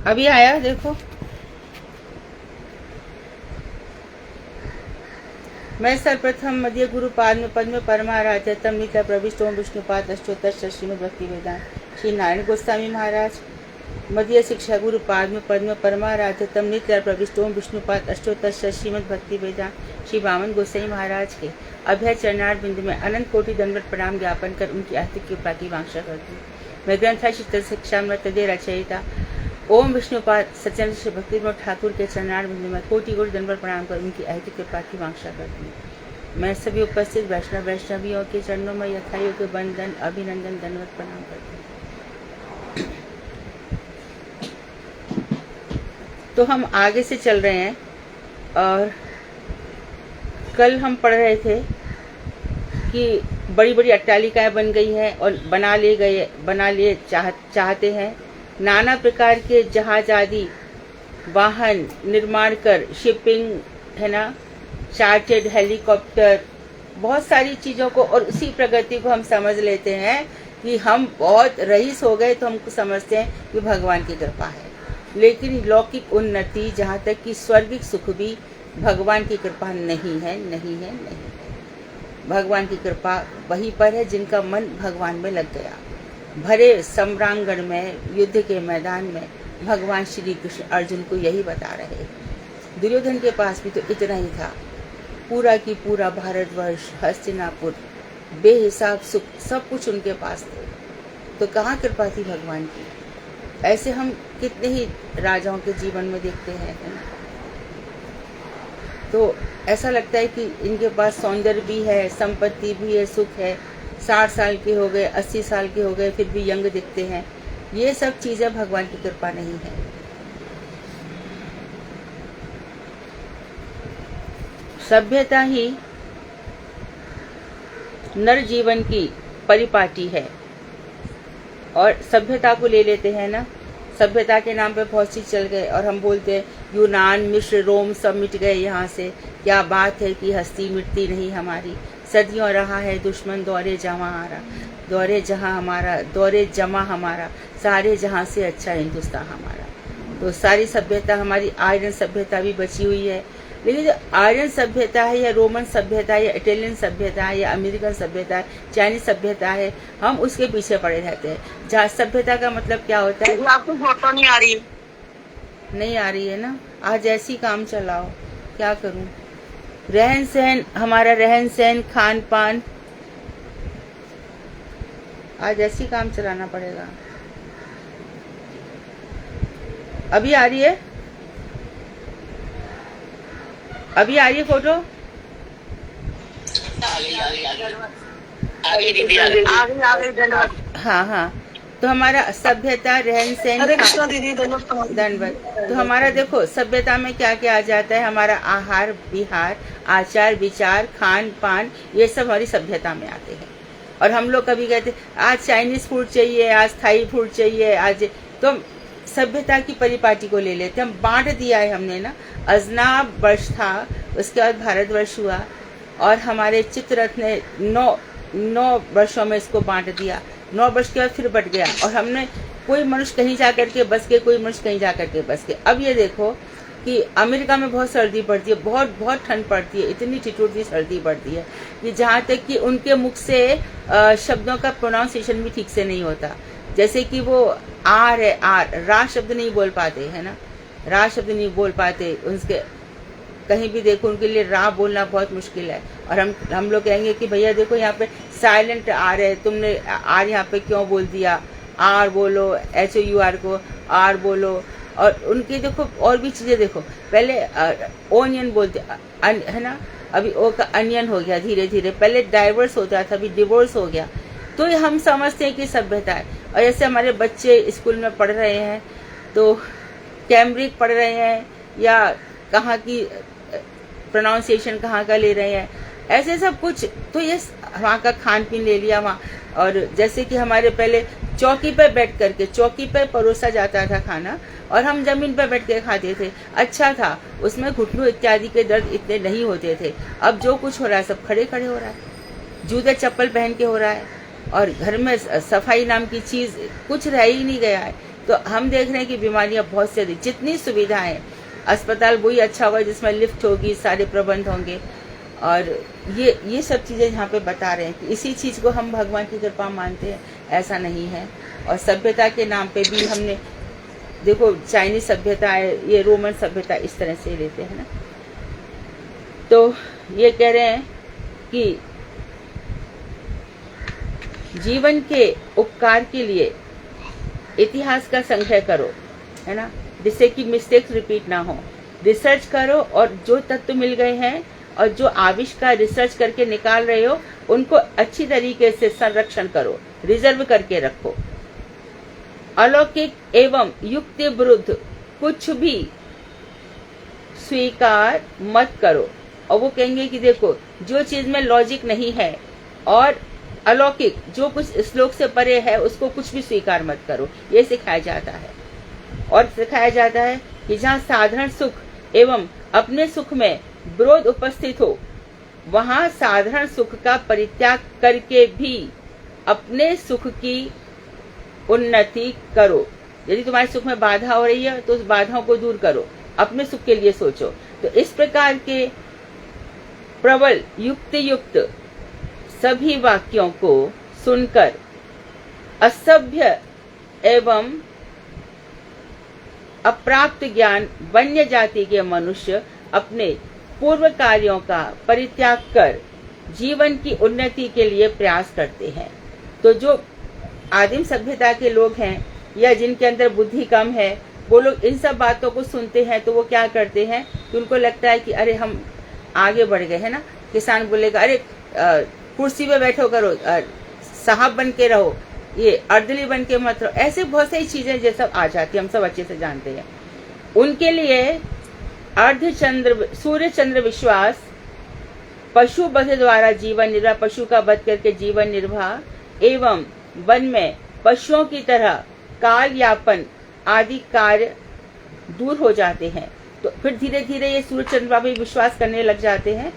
अभी आया देखो। मैं सर्वप्रथम मध्य गुरु पाद पद्म परमाराध्य तम नित्य प्रविष्ट ओम विष्णुपाद अष्टोत्तर श्रीमद् भक्ति वेदांत श्री नारायण गोस्वामी महाराज। मध्य शिक्षा गुरु पाद पद्म परमाराध्य तम नित्य प्रविष्ट ओम विष्णुपाद अष्टोत्तर श्रीमद् भक्ति वेदांत श्री वामन गोसाई महाराज के अभय चरणार बिंदु में अनंत कोटि दंडवत प्रणाम ज्ञापन कर उनकी आर्थिक कृपा की वांछा करती हूँ। मैं ग्रंथ शीतल शिक्षा तदे रचयिता ओम विष्णुपाद सत्येंद्र श्री भक्ति ठाकुर के चरणार बिंदु में कोटि कोटि दंडवत प्रणाम कर उनकी आर्थिक कृपा की वांछा करती हूँ। मैं सभी उपस्थित वैष्णवियों के चरणों में यथायोग के बंदन अभिनंदन दंडवत प्रणाम करती हूँ। तो हम आगे से चल रहे हैं और कल हम पढ़ रहे थे कि बड़ी बड़ी अट्टालिकाएं बन गई हैं और बना लिए चाहते हैं। नाना प्रकार के जहाज आदि वाहन निर्माण कर शिपिंग है ना, चार्टेड हेलीकॉप्टर, बहुत सारी चीज़ों को, और उसी प्रगति को हम समझ लेते हैं कि हम बहुत रईस हो गए तो हमको समझते हैं कि भगवान की कृपा है। लेकिन लौकिक उन्नति, जहाँ तक कि स्वर्गिक सुख भी भगवान की कृपा नहीं है। भगवान की कृपा वहीं पर है जिनका मन भगवान में लग गया। भरे सम्रांगण में, युद्ध के मैदान में भगवान श्री कृष्ण अर्जुन को यही बता रहे। दुर्योधन के पास भी तो इतना ही था। पूरा की पूरा भारतवर्ष, हस्तिनापुर, बेहिसाब सुख, सब कुछ उनके पास थे। तो कहाँ कृपा थी भगवान की? ऐसे हम कितने ही राजाओं के जीवन में देखते हैं, है ना। तो ऐसा लगता है कि इनके पास सौंदर्य भी है, संपत्ति भी है, सुख है, 60 साल के हो गए, 80 साल के हो गए, फिर भी यंग दिखते हैं। ये सब चीजें भगवान की कृपा नहीं है। सभ्यता ही नर जीवन की परिपाटी है। और सभ्यता को ले लेते हैं ना, सभ्यता के नाम पे बहुत सी चल गए और हम बोलते हैं यूनान, मिस्र, रोम सब मिट गए यहाँ से। क्या बात है कि हस्ती मिटती नहीं हमारी। सदियों रहा है दुश्मन दौरे जमा हमारा, सारे जहाँ से अच्छा हिंदुस्तान हमारा। तो सारी सभ्यता हमारी, आर्यन सभ्यता भी बची हुई है। लेकिन जो आर्यन सभ्यता है या रोमन सभ्यता है या इटालियन सभ्यता है या अमेरिकन सभ्यता है, चाइनीज सभ्यता है, हम उसके पीछे पड़े रहते हैं। जहाँ सभ्यता का मतलब क्या होता है? आपको फोटो नहीं आ रही है ना। आज ऐसी काम चलाओ, क्या करूं। रहन सहन, हमारा रहन सहन, खान पान, आज ऐसी काम चलाना पड़ेगा। अभी आ रही है? अभी आ रही है फोटो? हाँ। तो हमारा सभ्यता, रहन सहन, दंडवत। तो हमारा देखो सभ्यता में क्या क्या आ जाता है। हमारा आहार विहार, आचार विचार, खान पान, ये सब हमारी सभ्यता में आते हैं। और हम लोग कभी कहते आज चाइनीज फूड चाहिए, आज थाई फूड चाहिए, आज तो सभ्यता की परिपाटी को ले लेते हैं। हम बांट दिया है हमने ना। अजनाब वर्ष था, उसके बाद भारतवर्ष हुआ और हमारे चित्ररथ ने 9 वर्षों में इसको बांट दिया। 9 वर्ष के बाद फिर बट गया और हमने, कोई मनुष्य कहीं जा करके बस के, कोई मनुष्य कहीं जा करके बस के। अब ये देखो कि अमेरिका में बहुत सर्दी पड़ती है, बहुत ठंड पड़ती है, इतनी ठिठुरती सर्दी पड़ती है कि जहाँ तक कि उनके मुख से शब्दों का प्रोनाउंसिएशन भी ठीक से नहीं होता। जैसे कि वो आर है, रा शब्द नहीं बोल पाते, है ना, रा शब्द नहीं बोल पाते। उसके कहीं भी देखो उनके लिए रा बोलना बहुत मुश्किल है। और हम लोग कहेंगे कि भैया देखो यहाँ पे साइलेंट आर है, तुमने आर यहाँ पे क्यों बोल दिया, आर बोलो, HOUR को आर बोलो। और उनकी देखो और भी चीजें देखो, पहले ओनियन बोलते है ना, अभी ओ का अनियन हो गया धीरे धीरे। पहले डाइवर्स होता था, अभी डिवोर्स हो गया। तो ये हम समझते हैं कि सभ्यता है। और जैसे हमारे बच्चे स्कूल में पढ़ रहे हैं तो कैम्ब्रिक पढ़ रहे हैं या कहाँ की प्रोनाउंसिएशन कहाँ का ले रहे हैं, ऐसे सब कुछ। तो ये वहाँ का खान पीन ले लिया वहाँ। और जैसे कि हमारे पहले चौकी पर बैठ करके, चौकी पर परोसा जाता था खाना और हम जमीन पर बैठ के खाते थे। अच्छा था, उसमें घुटनों इत्यादि के दर्द इतने नहीं होते थे। अब जो कुछ हो रहा है सब खड़े खड़े हो रहा है, जूते चप्पल पहन के हो रहा है। और घर में सफाई नाम की चीज कुछ रह ही नहीं गया है। तो हम देख रहे हैं कि बीमारियां बहुत से अधिक, जितनी सुविधाएं, अस्पताल वही अच्छा होगा जिसमें लिफ्ट होगी, सारे प्रबंध होंगे, और ये सब चीजें यहाँ पे बता रहे हैं कि इसी चीज को हम भगवान की कृपा मानते हैं, ऐसा नहीं है। और सभ्यता के नाम पे भी हमने देखो, चाइनीज सभ्यता है, ये रोमन सभ्यता, इस तरह से लेते हैं ना। तो ये कह रहे हैं कि जीवन के उपकार के लिए इतिहास का संग्रह करो, है ना, जिससे कि मिस्टेक्स रिपीट ना हो। रिसर्च करो और जो तत्व मिल गए हैं और जो आविष्कार रिसर्च करके निकाल रहे हो उनको अच्छी तरीके से संरक्षण करो, रिजर्व करके रखो। अलौकिक एवं युक्ति विरुद्ध कुछ भी स्वीकार मत करो। और वो कहेंगे कि देखो, जो चीज में लॉजिक नहीं है और अलौकिक जो कुछ श्लोक से परे है उसको कुछ भी स्वीकार मत करो, ये सिखाया जाता है। और सिखाया जाता है कि जहाँ साधारण सुख एवं अपने सुख में विरोध उपस्थित हो, वहां साधारण सुख का परित्याग करके भी अपने सुख की उन्नति करो। यदि तुम्हारे सुख में बाधा हो रही है तो उस बाधाओं को दूर करो, अपने सुख के लिए सोचो। तो इस प्रकार के प्रबल युक्त सभी वाक्यों को सुनकर असभ्य एवं अप्राप्त ज्ञान वन्य जाति के मनुष्य अपने पूर्व कार्यों का परित्याग कर जीवन की उन्नति के लिए प्रयास करते हैं। तो जो आदिम सभ्यता के लोग हैं या जिनके अंदर बुद्धि कम है, वो लोग इन सब बातों को सुनते हैं तो वो क्या करते हैं कि उनको लगता है कि अरे हम आगे बढ़ गए, है ना। किसान बोलेगा अरे कुर्सी पे बैठो करो, साहब बन के रहो, ये अर्दली बन के मत रहो। ऐसे बहुत सारी चीजें जो सब आ जाती है, हम सब अच्छे से जानते हैं। उनके लिए अर्धचंद्र सूर्य चंद्र विश्वास, पशु वध द्वारा जीवन निर्वाह, पशु का वध करके जीवन निर्वाह एवं वन में पशुओं की तरह काल यापन आदि कार्य दूर हो जाते हैं। तो फिर धीरे धीरे ये सूर्य चंद्रमा पे विश्वास करने लग जाते हैं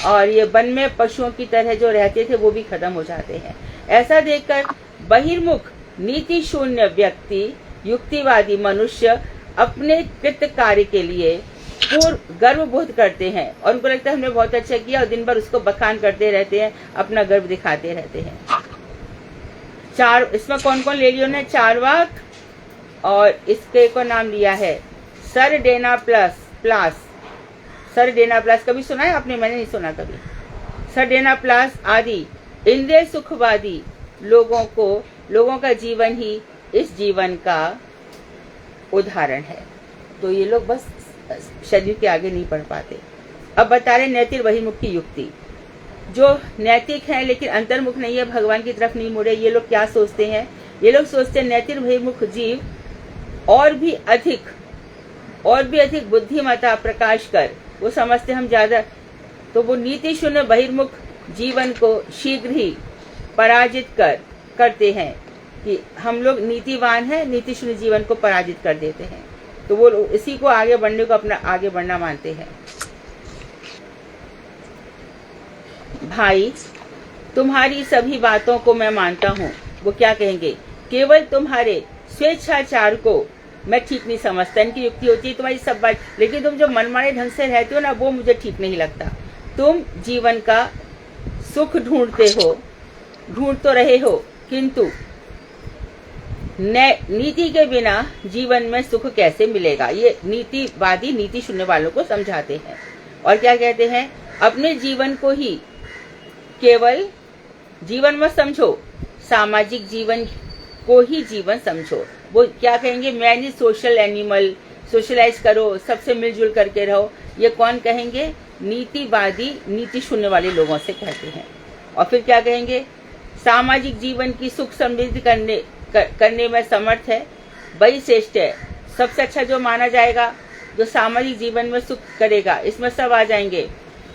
और ये वन में पशुओं की तरह जो रहते थे वो भी खत्म हो जाते हैं। ऐसा देखकर बहिर्मुख नीति शून्य व्यक्ति, युक्तिवादी मनुष्य अपने कृत कार्य के लिए पूर्ण गर्व बोध करते हैं और उनको लगता है हमने बहुत अच्छा किया और दिन भर उसको बखान करते रहते हैं, अपना गर्व दिखाते रहते हैं। इसमें कौन कौन ले लियो ने? चारवाक, और इसके को नाम लिया है सरडेनाप्लास। सरडेनाप्लास कभी सुना है आपने? मैंने नहीं सुना कभी। सरडेनाप्लास आदि इंद्रिय सुखवादी लोगों का जीवन ही इस जीवन का उदाहरण है। तो ये लोग बस शरीर के आगे नहीं बढ़ पाते। अब बता रहे नैतिक बहिर्मुख की युक्ति। जो नैतिक है लेकिन अंतर्मुख नहीं है, भगवान की तरफ नहीं मुड़े, ये लोग क्या सोचते हैं? ये लोग सोचते हैं नैतिक बहिर्मुख जीव और भी अधिक बुद्धिमत्ता प्रकाश कर, वो समझते हम ज्यादा, तो वो नीति शून्य बहिर्मुख जीवन को शीघ्र ही पराजित करते हैं कि हम लोग नीतिवान हैं, नीति शून्य जीवन को पराजित कर देते हैं। तो वो इसी को आगे बढ़ने को अपना आगे बढ़ना मानते हैं। भाई, तुम्हारी सभी बातों को मैं मानता हूँ। वो क्या कहेंगे? केवल तुम्हारे स्वेच्छाचार को मैं ठीक नहीं समझता। इनकी युक्ति होती है तुम्हारी सब बात, लेकिन तुम जो मनमाने ढंग से रहते हो ना, वो मुझे ठीक नहीं लगता। तुम जीवन का सुख ढूंढ तो रहे हो, किंतु नीति के बिना जीवन में सुख कैसे मिलेगा? ये नीतिवादी नीति शून्य वालों को समझाते हैं। और क्या कहते हैं? अपने जीवन को ही केवल जीवन मत समझो, सामाजिक जीवन को ही जीवन समझो। वो क्या कहेंगे? मैनी सोशल एनिमल, सोशलाइज करो, सबसे मिलजुल करके रहो। ये कौन कहेंगे? नीतिवादी नीति शून्य वाले लोगों से कहते हैं। और फिर क्या कहेंगे? सामाजिक जीवन की सुख समृद्धि करने में समर्थ है, वही श्रेष्ठ है। सबसे अच्छा जो माना जाएगा, जो सामाजिक जीवन में सुख करेगा, इसमें सब आ जाएंगे।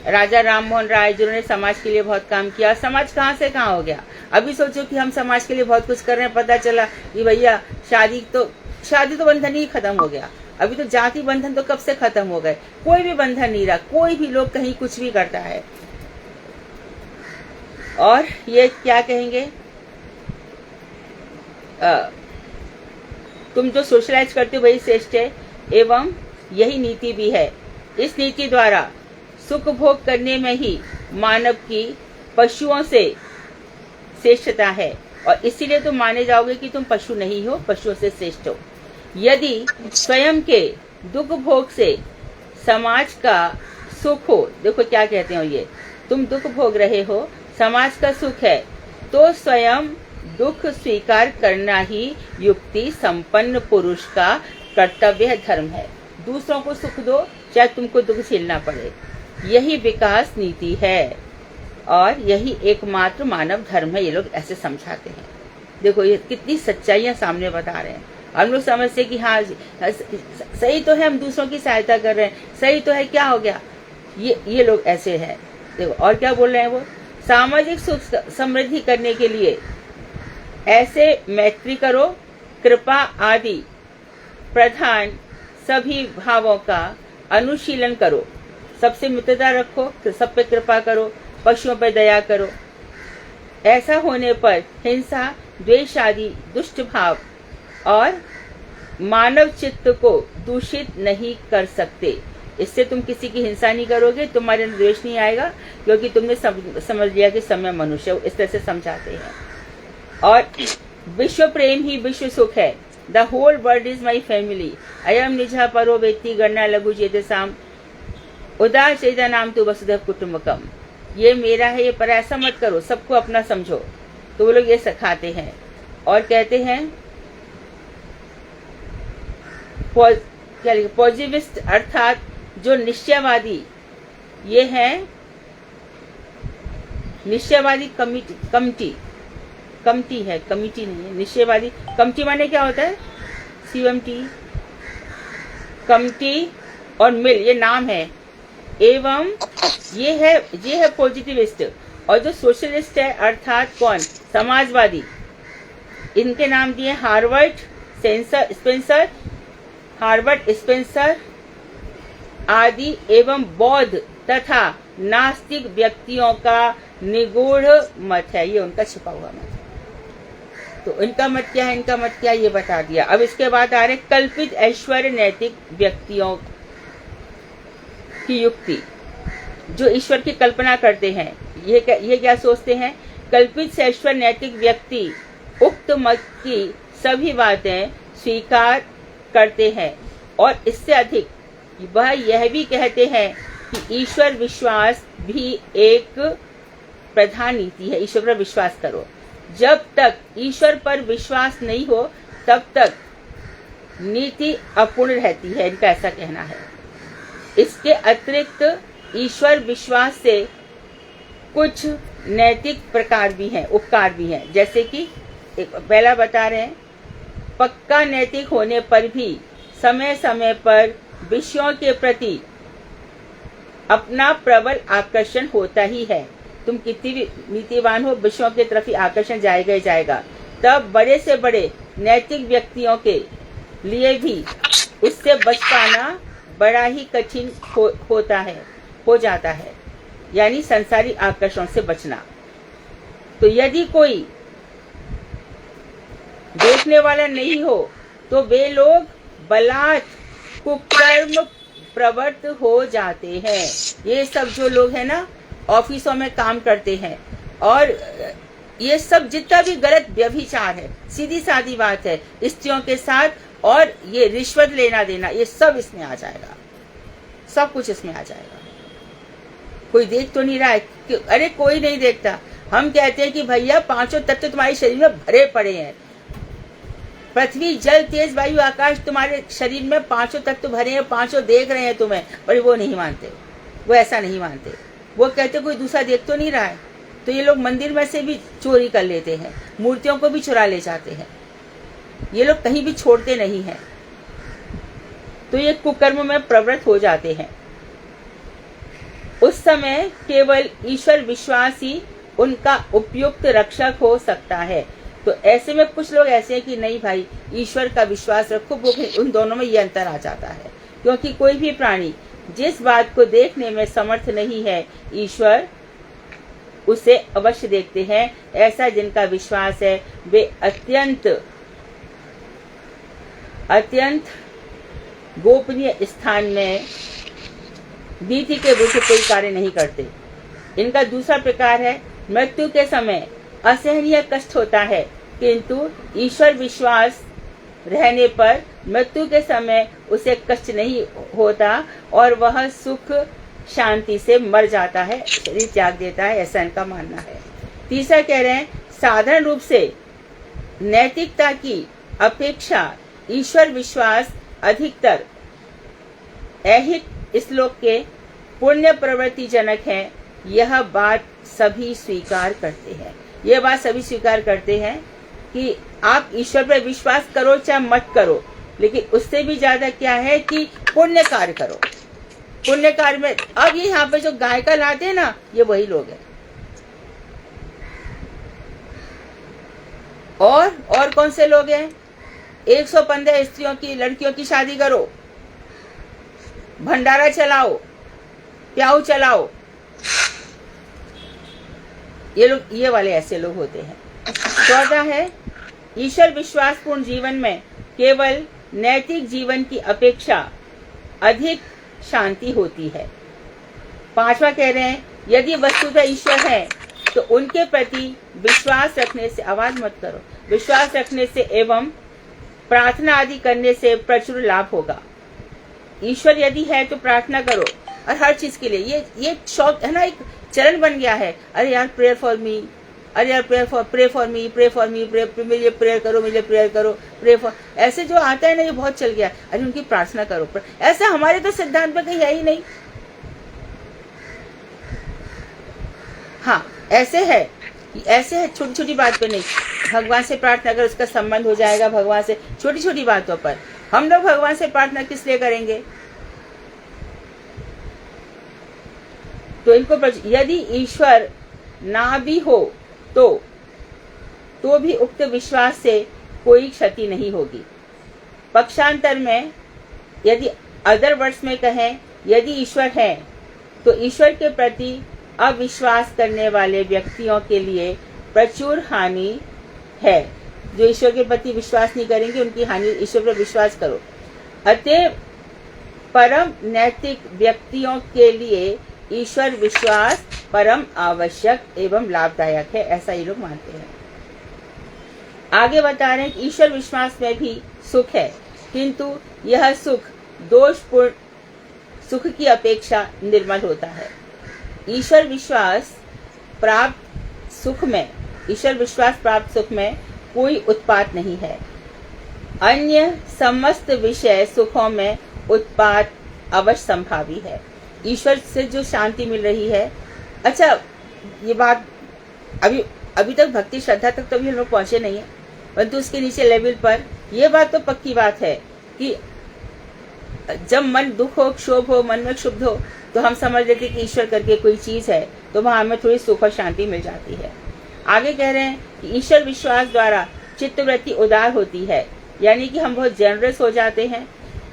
राजा राम मोहन राय जिन्होंने समाज के लिए बहुत काम किया। समाज कहाँ से कहाँ हो गया? अभी सोचो कि हम समाज के लिए बहुत कुछ कर रहे हैं, पता चला कि भैया शादी तो बंधन ही खत्म हो गया। अभी तो जाति बंधन तो कब से खत्म हो गए, कोई भी बंधन नहीं रहा, कोई भी लोग कहीं कुछ भी करता है। और ये क्या कहेंगे? तुम जो सोशलाइज करते हो वही श्रेष्ठ है, एवं यही नीति भी है। इस नीति द्वारा सुख भोग करने में ही मानव की पशुओं से श्रेष्ठता है, और इसीलिए तुम माने जाओगे कि तुम पशु नहीं हो, पशुओं से श्रेष्ठ हो। यदि स्वयं के दुख भोग से समाज का सुख हो, देखो क्या कहते हो ये, तुम दुख भोग रहे हो, समाज का सुख है, तो स्वयं दुख स्वीकार करना ही युक्ति संपन्न पुरुष का कर्तव्य धर्म है। दूसरों को सुख दो, चाहे तुमको दुख झेलना पड़े। यही विकास नीति है और यही एकमात्र मानव धर्म है। ये लोग ऐसे समझाते हैं। देखो ये कितनी सच्चाइयां सामने बता रहे हैं। हम लोग समझते कि हाँ सही तो है, हम दूसरों की सहायता कर रहे हैं, सही तो है, क्या हो गया, ये लोग ऐसे हैं। देखो और क्या बोल रहे हैं वो, सामाजिक सुख समृद्धि करने के लिए ऐसे मैत्री करो, कृपा आदि प्रधान सभी भावों का अनुशीलन करो, सबसे मित्रता रखो, सब पे कृपा करो, पशुओं पर दया करो। ऐसा होने पर हिंसा, द्वेष आदि दुष्ट भाव और मानव चित्त को दूषित नहीं कर सकते। इससे तुम किसी की हिंसा नहीं करोगे, तुम्हारे द्वेष नहीं आएगा, क्योंकि तुमने समझ लिया कि समय मनुष्य, इस तरह से समझाते हैं। और विश्व प्रेम ही विश्व सुख है। The whole world is my family, अयम निजः परो वेत्ति गणना लघु चेतसाम उदार चेता नाम तो वसुधैव कुटुम्बकम। ये मेरा है, ये पर ऐसा मत करो, सबको अपना समझो। तो वो लोग ये सिखाते हैं और कहते हैं पॉजिटिविस्ट, अर्थात जो निश्चयवादी, ये है निश्चयवादी कमिटी है, कमिटी नहीं है, निश्चयवादी कमिटी माने क्या होता है, CMT, कमिटी और मिल, ये नाम है। एवं ये है पॉजिटिविस्ट। और जो सोशलिस्ट है अर्थात कौन, समाजवादी, इनके नाम दिए हार्वर्ड स्पेंसर आदि एवं बौद्ध तथा नास्तिक व्यक्तियों का निगूढ़ मत है। ये उनका छिपा हुआ मत है। तो इनका मत क्या है, इनका मत क्या, ये बता दिया। अब इसके बाद आ रहे कल्पित ऐश्वर्य नैतिक व्यक्तियों की युक्ति, जो ईश्वर की कल्पना करते हैं। ये क्या सोचते हैं, कल्पित ऐश्वर्य नैतिक व्यक्ति उक्त मत की सभी बातें स्वीकार करते हैं और इससे अधिक वह यह भी कहते हैं कि ईश्वर विश्वास भी एक प्रधान नीति है। ईश्वर पर विश्वास करो। जब तक ईश्वर पर विश्वास नहीं हो तब तक नीति अपूर्ण रहती है, इनका ऐसा कहना है। इसके अतिरिक्त ईश्वर विश्वास से कुछ नैतिक प्रकार भी हैं, उपकार भी हैं। जैसे कि पहला बता रहे हैं, पक्का नैतिक होने पर भी समय समय पर विषयों के प्रति अपना प्रबल आकर्षण होता ही है। तुम कितनी भी नीतिवान हो, विषयों की तरफ ही आकर्षण जाएगा ही जाएगा। तब बड़े से बड़े नैतिक व्यक्तियों के लिए भी उससे बच पाना बड़ा ही कठिन हो जाता है, यानी संसारी आकर्षण से बचना। तो यदि कोई देखने वाला नहीं हो तो वे लोग बलात् कुकर्म प्रवृत्त हो जाते हैं। ये सब जो लोग हैं ना, ऑफिसों में काम करते हैं, और ये सब जितना भी गलत व्यभिचार है, सीधी सादी बात है, स्त्रियों के साथ, और ये रिश्वत लेना देना, ये सब इसमें आ जाएगा, सब कुछ इसमें आ जाएगा। कोई देख तो नहीं रहा है, अरे कोई नहीं देखता। हम कहते हैं कि भैया पांचों तत्व तुम्हारे शरीर में भरे पड़े हैं, पृथ्वी जल तेज वायु आकाश, तुम्हारे शरीर में पांचों तत्व भरे हैं, पांचों देख रहे हैं तुम्हें, पर वो नहीं मानते, वो ऐसा नहीं मानते। वो कहते कोई दूसरा देख तो नहीं रहा है। तो ये लोग मंदिर में से भी चोरी कर लेते हैं, मूर्तियों को भी चुरा ले जाते हैं, ये लोग कहीं भी छोड़ते नहीं हैं। तो ये कुकर्म में प्रवृत्त हो जाते हैं। उस समय केवल ईश्वर विश्वास ही उनका उपयुक्त रक्षक हो सकता है। तो ऐसे में कुछ लोग ऐसे हैं कि नहीं भाई, ईश्वर का विश्वास रखो, वो उन दोनों में ये अंतर आ जाता है। क्योंकि कोई भी प्राणी जिस बात को देखने में समर्थ नहीं है, ईश्वर उसे अवश्य देखते हैं। ऐसा जिनका विश्वास है वे अत्यंत अत्यंत गोपनीय स्थान में भीति के वजह से कोई कार्य नहीं करते। इनका दूसरा प्रकार है, मृत्यु के समय असहनीय कष्ट होता है, किंतु ईश्वर विश्वास रहने पर मृत्यु के समय उसे कष्ट नहीं होता और वह सुख शांति से मर जाता है, शरीर त्याग देता है, ऐसा इनका मानना है। तीसरा कह रहे हैं, साधारण रूप से नैतिकता की अपेक्षा ईश्वर विश्वास अधिकतर ऐहिक श्लोक के पुण्य प्रवृत्ति जनक है। यह बात सभी स्वीकार करते हैं। यह बात सभी स्वीकार करते हैं कि आप ईश्वर पर विश्वास करो चाहे मत करो, लेकिन उससे भी ज्यादा क्या है कि पुण्य कार्य करो। पुण्य कार्य में अब ये यहाँ पे जो गाय का लाते हैं ना, ये वही लोग हैं। और कौन से लोग हैं? 115 स्त्रियों की लड़कियों की शादी करो, भंडारा चलाओ, प्याऊ चलाओ, ये लोग, ये वाले ऐसे लोग होते हैं। 14 है, ईश्वर विश्वासपूर्ण जीवन में केवल नैतिक जीवन की अपेक्षा अधिक शांति होती है। 5वां कह रहे हैं, यदि वस्तुतः ईश्वर है तो उनके प्रति विश्वास रखने से, आवाज मत करो, विश्वास रखने से एवं प्रार्थना आदि करने से प्रचुर लाभ होगा। ईश्वर यदि है तो प्रार्थना करो, और हर चीज के लिए ये शौक है ना, एक चरण बन गया है। अरे यार प्रेयर फॉर मी, अरे यार प्रे फॉर मी, मुझे प्रेयर करो, मुझे प्रेयर करो, प्रे फॉर, ऐसे जो आता है ना, ये बहुत चल गया। अरे उनकी प्रार्थना करो, ऐसा हमारे तो सिद्धांत में कहीं है ही नहीं। हाँ, ऐसे है छोटी छोटी बात पे नहीं। भगवान से प्रार्थना कर, उसका संबंध हो जाएगा भगवान से, छोटी छोटी बातों पर। हम लोग भगवान से प्रार्थना किस लिए करेंगे? तो इनको यदि ईश्वर ना भी हो तो भी उक्त विश्वास से कोई क्षति नहीं होगी। पक्षांतर में यदि अदर वर्ड्स में कहें, यदि ईश्वर है तो ईश्वर के प्रति अविश्वास करने वाले व्यक्तियों के लिए प्रचुर हानि है। जो ईश्वर के प्रति विश्वास नहीं करेंगे उनकी हानि, ईश्वर पर विश्वास करो। अतः परम नैतिक व्यक्तियों के लिए ईश्वर विश्वास परम आवश्यक एवं लाभदायक है, ऐसा ये लोग मानते हैं। आगे बता रहे हैं कि ईश्वर विश्वास में भी सुख है, किंतु यह सुख दोषपूर्ण सुख की अपेक्षा निर्मल होता है। ईश्वर विश्वास प्राप्त सुख में कोई उत्पात नहीं है। अन्य समस्त विषय सुखों में उत्पात अवश्य संभावी है। ईश्वर से जो शांति मिल रही है, अच्छा ये बात अभी तक भक्ति श्रद्धा तक तो भी हम लोग पहुंचे नहीं है, परंतु उसके नीचे लेवल पर ये बात तो पक्की बात है कि जब मन दुख हो, क्षोभ हो, मन में क्षुब्ध हो, तो हम समझ लेते कि ईश्वर करके कोई चीज है, तो वहां हमें थोड़ी सुख और शांति मिल जाती है। आगे कह रहे हैं कि ईश्वर विश्वास द्वारा चित्तवृत्ति उदार होती है, यानी कि हम बहुत जेनरस हो जाते हैं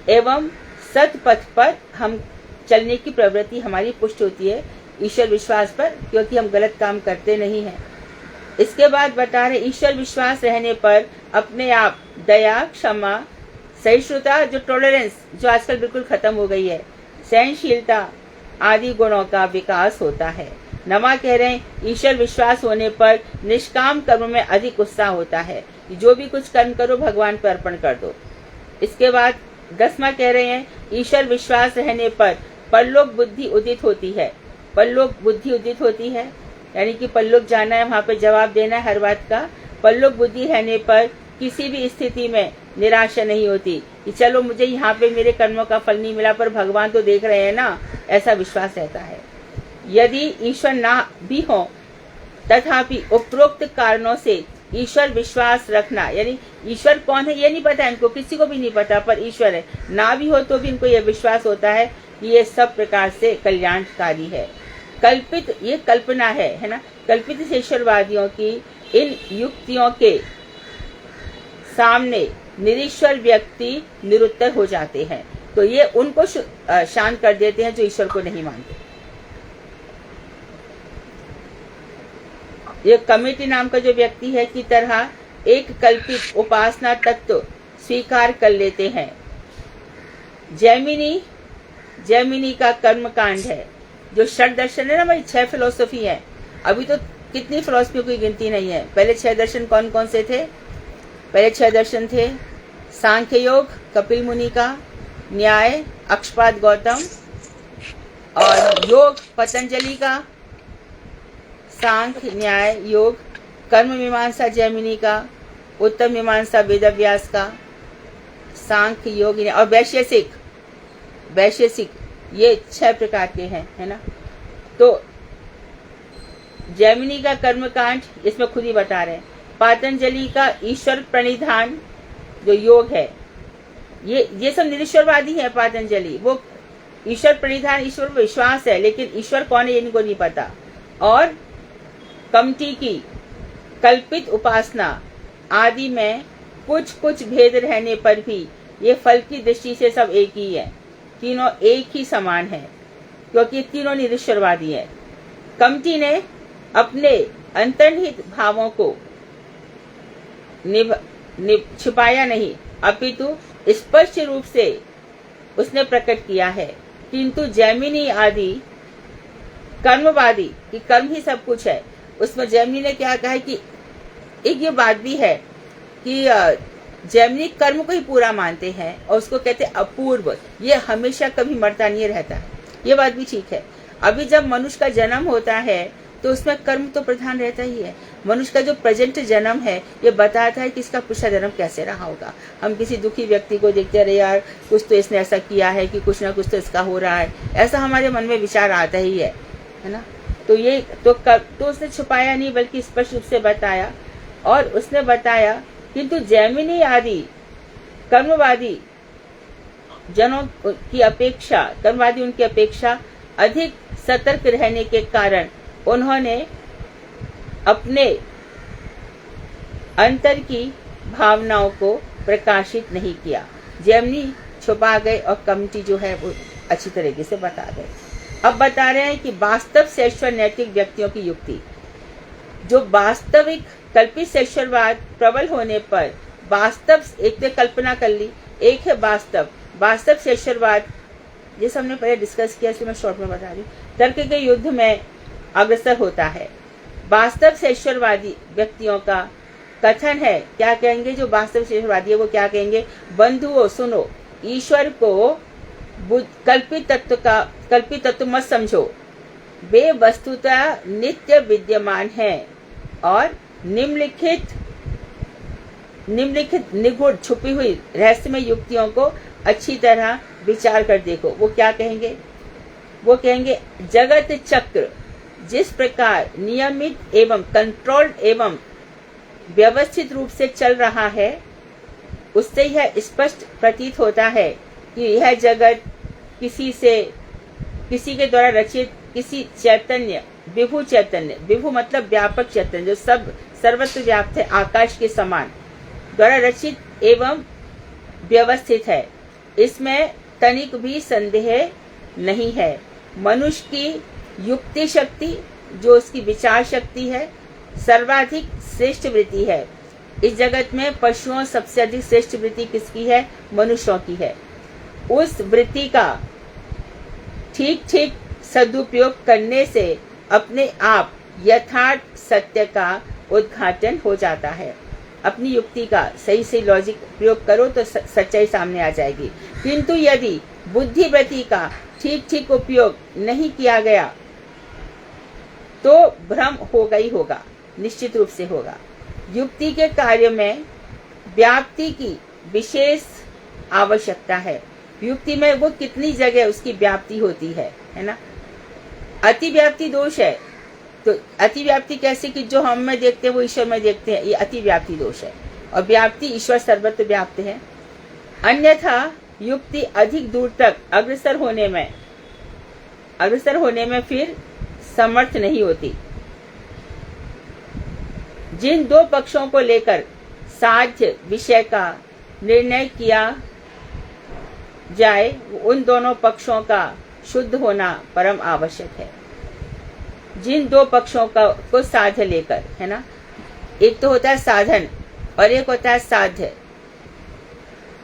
एवं सत्पथ पर हम चलने की प्रवृत्ति हमारी पुष्ट होती है ईश्वर विश्वास पर, क्योंकि हम गलत काम करते नहीं हैं। इसके बाद बता रहे, ईश्वर विश्वास रहने पर अपने आप दया, क्षमा, सहिष्णुता, जो टॉलरेंस जो आजकल बिल्कुल खत्म हो गई है, सहनशीलता आदि गुणों का विकास होता है। नमा कह रहे हैं, ईश्वर विश्वास होने पर निष्काम कर्म में अधिक उत्साह होता है, जो भी कुछ कर्म करो भगवान पर अर्पण कर दो। इसके बाद 10वां कह रहे हैं, ईश्वर विश्वास रहने पर परलोक बुद्धि उदित होती है। परलोक बुद्धि उदित होती है यानी कि परलोक जाना है, वहां पे जवाब देना है हर बात का। परलोक बुद्धि रहने पर किसी भी स्थिति में निराशा नहीं होती कि चलो मुझे यहाँ पे मेरे कर्मों का फल नहीं मिला पर भगवान तो देख रहे हैं ना, ऐसा विश्वास रहता है। यदि ईश्वर ना भी हो तथापि उपरोक्त कारणों से ईश्वर विश्वास रखना, यानी ईश्वर कौन है ये नहीं पता इनको, किसी को भी नहीं पता, पर ईश्वर है ना भी हो तो भी इनको यह विश्वास होता है कि ये सब प्रकार से कल्याणकारी है। कल्पित, ये कल्पना है ना, कल्पित ईश्वरवादियों की इन युक्तियों के सामने निरीश्वर व्यक्ति निरुत्तर हो जाते हैं, तो ये उनको शांत कर देते हैं जो ईश्वर को नहीं मानते। ये कमिटी नाम का जो व्यक्ति है की तरह एक कल्पित उपासना तत्व स्वीकार कर लेते हैं। जैमिनी का कर्मकांड है। जो षट दर्शन है ना भाई, 6 फिलोसफी है। अभी तो कितनी फिलोसफियों की गिनती नहीं है। पहले 6 दर्शन कौन कौन से थे? पहले 6 दर्शन थे सांख्य योग कपिल मुनि का, न्याय अक्षपाद गौतम, और योग पतंजलि का, सांख्य न्याय योग, कर्म मीमांसा जैमिनी का, उत्तम मीमांसा वेदव्यास का, सांख्य योग और वैशेषिक, ये 6 प्रकार के हैं, है ना। तो जैमिनी का कर्मकांड इसमें खुद ही बता रहे हैं। पतंजलि का ईश्वर प्रणिधान जो योग है, ये सब निरीश्वरवादी है। पतंजलि वो ईश्वर प्रणिधान, ईश्वर पर विश्वास है, लेकिन ईश्वर कौन है इनको नहीं पता। और कमटी की कल्पित उपासना आदि में कुछ कुछ भेद रहने पर भी ये फल की दृष्टि से सब एक ही है, तीनों एक ही समान है, क्योंकि तीनों निरीश्वरवादी है। कमटी ने अपने अंतर्निहित भावों को छिपाया नहीं, अपितु स्पष्ट रूप से उसने प्रकट किया है। किंतु जैमिनी आदि कर्मवादी कि कर्म ही सब कुछ है, उसमें जैमिनी ने क्या कहा है कि एक ये बात भी है कि जैमिनी कर्म को ही पूरा मानते हैं और उसको कहते हैं अपूर्व, ये हमेशा कभी मरता नहीं रहता है। ये बात भी ठीक है। अभी जब मनुष्य का जन्म होता है तो उसमें कर्म तो प्रधान रहता ही है। मनुष्य का जो प्रेजेंट जन्म है ये बताता है कि इसका पिछला जन्म कैसे रहा होगा। हम किसी दुखी व्यक्ति को देखते रहे, यार कुछ तो इसने ऐसा किया है कि कुछ ना कुछ तो इसका हो रहा है, ऐसा हमारे मन में विचार आता ही है ना। तो ये तो उसने छुपाया नहीं बल्कि स्पष्ट रूप से बताया। और उसने बताया किंतु जैमिनी आदि कर्मवादी जनों की अपेक्षा, कर्मवादी उनकी अपेक्षा अधिक सतर्क रहने के कारण उन्होंने अपने अंतर की भावनाओं को प्रकाशित नहीं किया। जैमिनी छुपा गए और कमिटी जो है वो अच्छी तरीके से बता गए। अब बता रहे हैं कि वास्तव सेश्वर नैतिक व्यक्तियों की युक्ति, जो वास्तविक कल्पित सेश्वरवाद प्रबल होने पर वास्तव, एक तो कल्पना कर ली, एक है वास्तव सेश्वरवाद, जैसे हमने पहले डिस्कस किया, इसलिए मैं शॉर्ट में बता रही। तर्क के युद्ध में अग्रसर होता है। वास्तव सेश्वरवादी व्यक्तियों का कथन है, क्या कहेंगे? जो वास्तव सेश्वरवादी है वो क्या कहेंगे? बंधुओं सुनो, ईश्वर को कल्पित तत्व मत समझो, वे वस्तुतः नित्य विद्यमान है और निम्नलिखित निगूढ़ छुपी हुई रहस्यमय युक्तियों को अच्छी तरह विचार कर देखो। वो क्या कहेंगे? वो कहेंगे जगत चक्र जिस प्रकार नियमित एवं कंट्रोल्ड एवं व्यवस्थित रूप से चल रहा है, उससे यह स्पष्ट प्रतीत होता है कि यह जगत किसी के द्वारा रचित किसी चैतन्य, विभु मतलब व्यापक चैतन्य जो सब सर्वत्र व्याप्त है, आकाश के समान, द्वारा रचित एवं व्यवस्थित है। इसमें तनिक भी संदेह नहीं है। मनुष्य की युक्ति शक्ति, जो उसकी विचार शक्ति है, सर्वाधिक श्रेष्ठ वृत्ति है। इस जगत में पशुओं सबसे अधिक श्रेष्ठ वृत्ति किसकी है? मनुष्यों की है। उस वृत्ति का ठीक ठीक सदुपयोग करने से अपने आप यथार्थ सत्य का उद्घाटन हो जाता है। अपनी युक्ति का सही से लॉजिक प्रयोग करो तो सच्चाई सामने आ जाएगी। किंतु यदि बुद्धिवृत्ति का ठीक ठीक उपयोग नहीं किया गया तो भ्रम होगा ही होगा, निश्चित रूप से होगा। युक्ति के कार्य में व्याप्ति की विशेष आवश्यकता है। युक्ति में वो कितनी जगह उसकी व्याप्ति होती है ना। अतिव्याप्ति दोष है। तो अतिव्याप्ति कैसे कि जो हम में देखते हैं वो ईश्वर में देखते हैं, ये अतिव्याप्ति दोष है। और व्याप्ति ईश्वर सर्वत्र व्याप्त है। अन्यथा युक्ति अधिक दूर तक अग्रसर होने में फिर समर्थ नहीं होती। जिन दो पक्षों को लेकर साध्य विषय का निर्णय किया जाए, उन दोनों पक्षों का शुद्ध होना परम आवश्यक है। जिन दो पक्षों को साध्य लेकर, है ना, एक तो होता है साधन और एक होता है साध्य।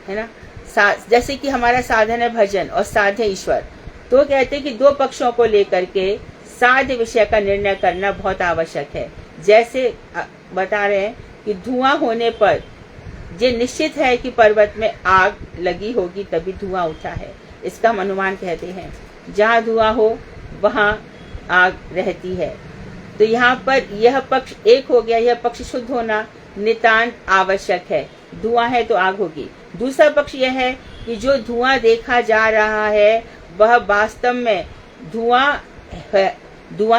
है ना। जैसे कि हमारा साधन है भजन और साध्य ईश्वर, तो कहते हैं कि दो पक्षों को लेकर के साध्य विषय का निर्णय करना बहुत आवश्यक है। जैसे बता रहे हैं कि धुआं होने पर ये निश्चित है कि पर्वत में आग लगी होगी तभी धुआं उठा है, इसका हम अनुमान कहते हैं। जहाँ धुआं हो वहाँ आग रहती है। तो यहाँ पर यह पक्ष एक हो गया, यह पक्ष शुद्ध होना नितांत आवश्यक है। धुआं है तो आग होगी। दूसरा पक्ष यह है कि जो धुआं देखा जा रहा है वह वास्तव में धुआं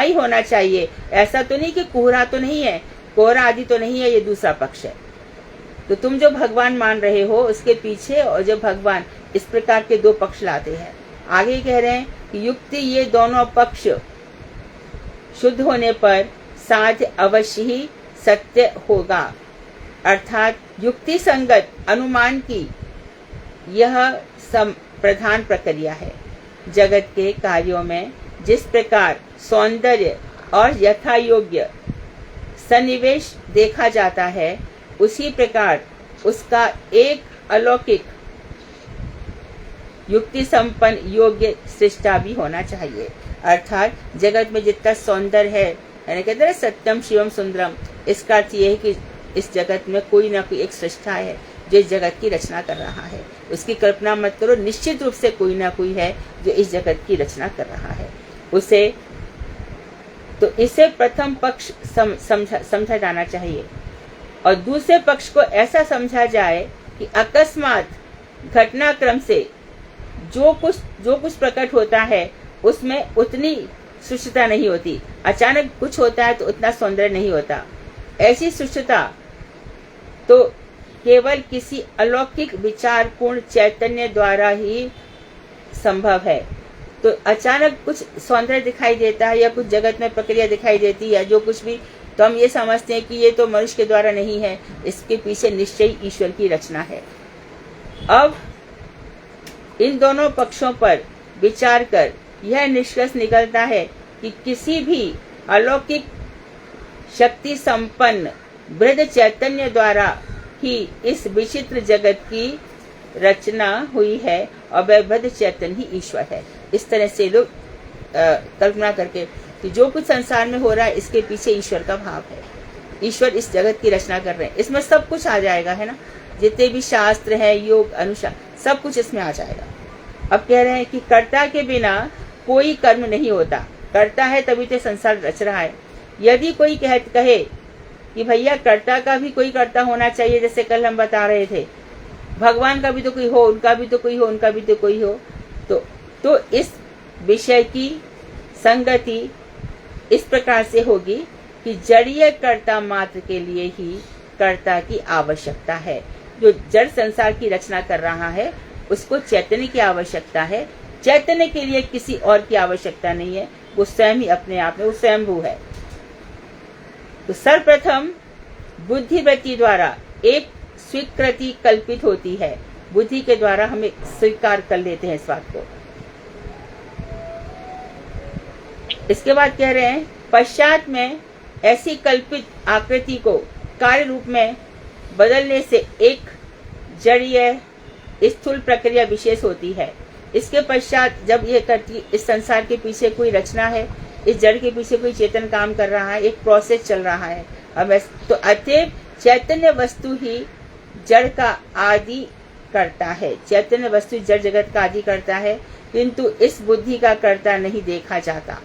ही होना चाहिए। ऐसा तो नहीं कि कोहरा तो नहीं है, कोहरा आदि तो नहीं है, ये दूसरा पक्ष है। तो तुम जो भगवान मान रहे हो उसके पीछे और जो भगवान इस प्रकार के दो पक्ष लाते हैं। आगे कह रहे हैं कि युक्ति ये दोनों पक्ष शुद्ध होने पर साध्य अवश्य ही सत्य होगा, अर्थात युक्ति संगत अनुमान की यह प्रधान प्रक्रिया है। जगत के कार्यों में जिस प्रकार सौंदर्य और यथा योग्य सन्निवेश देखा जाता है, उसी प्रकार उसका एक अलौकिक युक्ति संपन्न योग्य सृष्टा भी होना चाहिए। अर्थात जगत में जितना सौंदर्य है, यानी कहते हैं सत्यम शिवम सुंदरम, इसका अर्थ ये है कि इस जगत में कोई ना कोई एक सृष्टा है जो इस जगत की रचना कर रहा है। उसकी कल्पना मत करो, निश्चित रूप से कोई ना कोई है जो इस जगत की रचना कर रहा है। इसे प्रथम पक्ष समझा जाना चाहिए और दूसरे पक्ष को ऐसा समझा जाए कि अकस्मात घटनाक्रम से जो कुछ प्रकट होता है उसमें उतनी सुष्टता नहीं होती। अचानक कुछ होता है तो उतना सौंदर्य नहीं होता। ऐसी सुष्टता तो केवल किसी अलौकिक विचारपूर्ण चैतन्य द्वारा ही संभव है। तो अचानक कुछ सौंदर्य दिखाई देता है या कुछ जगत में प्रक्रिया दिखाई देती है, जो कुछ भी, तो हम ये समझते हैं कि ये तो मनुष्य के द्वारा नहीं है, इसके पीछे निश्चय ईश्वर की रचना है। अब इन दोनों पक्षों पर विचार कर यह निष्कर्ष निकलता है कि किसी भी अलौकिक शक्ति संपन्न बृहद चैतन्य द्वारा ही इस विचित्र जगत की रचना हुई है और वह बृहद चैतन्य ही ईश्वर है। इस तरह से लोग कल्पना करके कि जो कुछ संसार में हो रहा है इसके पीछे ईश्वर का भाव है, ईश्वर इस जगत की रचना कर रहे हैं। इसमें सब कुछ आ जाएगा, है ना, जितने भी शास्त्र है, योग, अनुशासन, सब कुछ इसमें आ जाएगा। अब कह रहे हैं कि कर्ता के बिना कोई कर्म नहीं होता, कर्ता है तभी तो संसार रच रहा है। यदि कोई कहे कि भैया कर्ता का भी कोई कर्ता होना चाहिए, जैसे कल हम बता रहे थे, भगवान का भी तो कोई हो, उनका भी तो कोई हो, उनका भी तो कोई हो, तो इस विषय की संगति इस प्रकार से होगी कि जड़ीय कर्ता मात्र के लिए ही कर्ता की आवश्यकता है। जो जड़ संसार की रचना कर रहा है उसको चैतन्य की आवश्यकता है। चैतन्य के लिए किसी और की आवश्यकता नहीं है, वो स्वयं ही अपने आप में वो स्वयंभू है। तो सर्वप्रथम बुद्धिवृत्ति द्वारा एक स्वीकृति कल्पित होती है, बुद्धि के द्वारा हमें स्वीकार कर लेते हैं इस बात को। इसके बाद कह रहे हैं पश्चात में ऐसी कल्पित आकृति को कार्य रूप में बदलने से एक जड़ीय स्थूल प्रक्रिया विशेष होती है। इसके पश्चात जब ये करती, इस संसार के पीछे कोई रचना है, इस जड़ के पीछे कोई चेतन काम कर रहा है, एक प्रोसेस चल रहा है। अब तो अतएव चैतन्य वस्तु ही जड़ का आदि करता है, चैतन्य वस्तु जड़ जगत का आदि करता है, किंतु इस बुद्धि का कर्ता नहीं देखा जाता।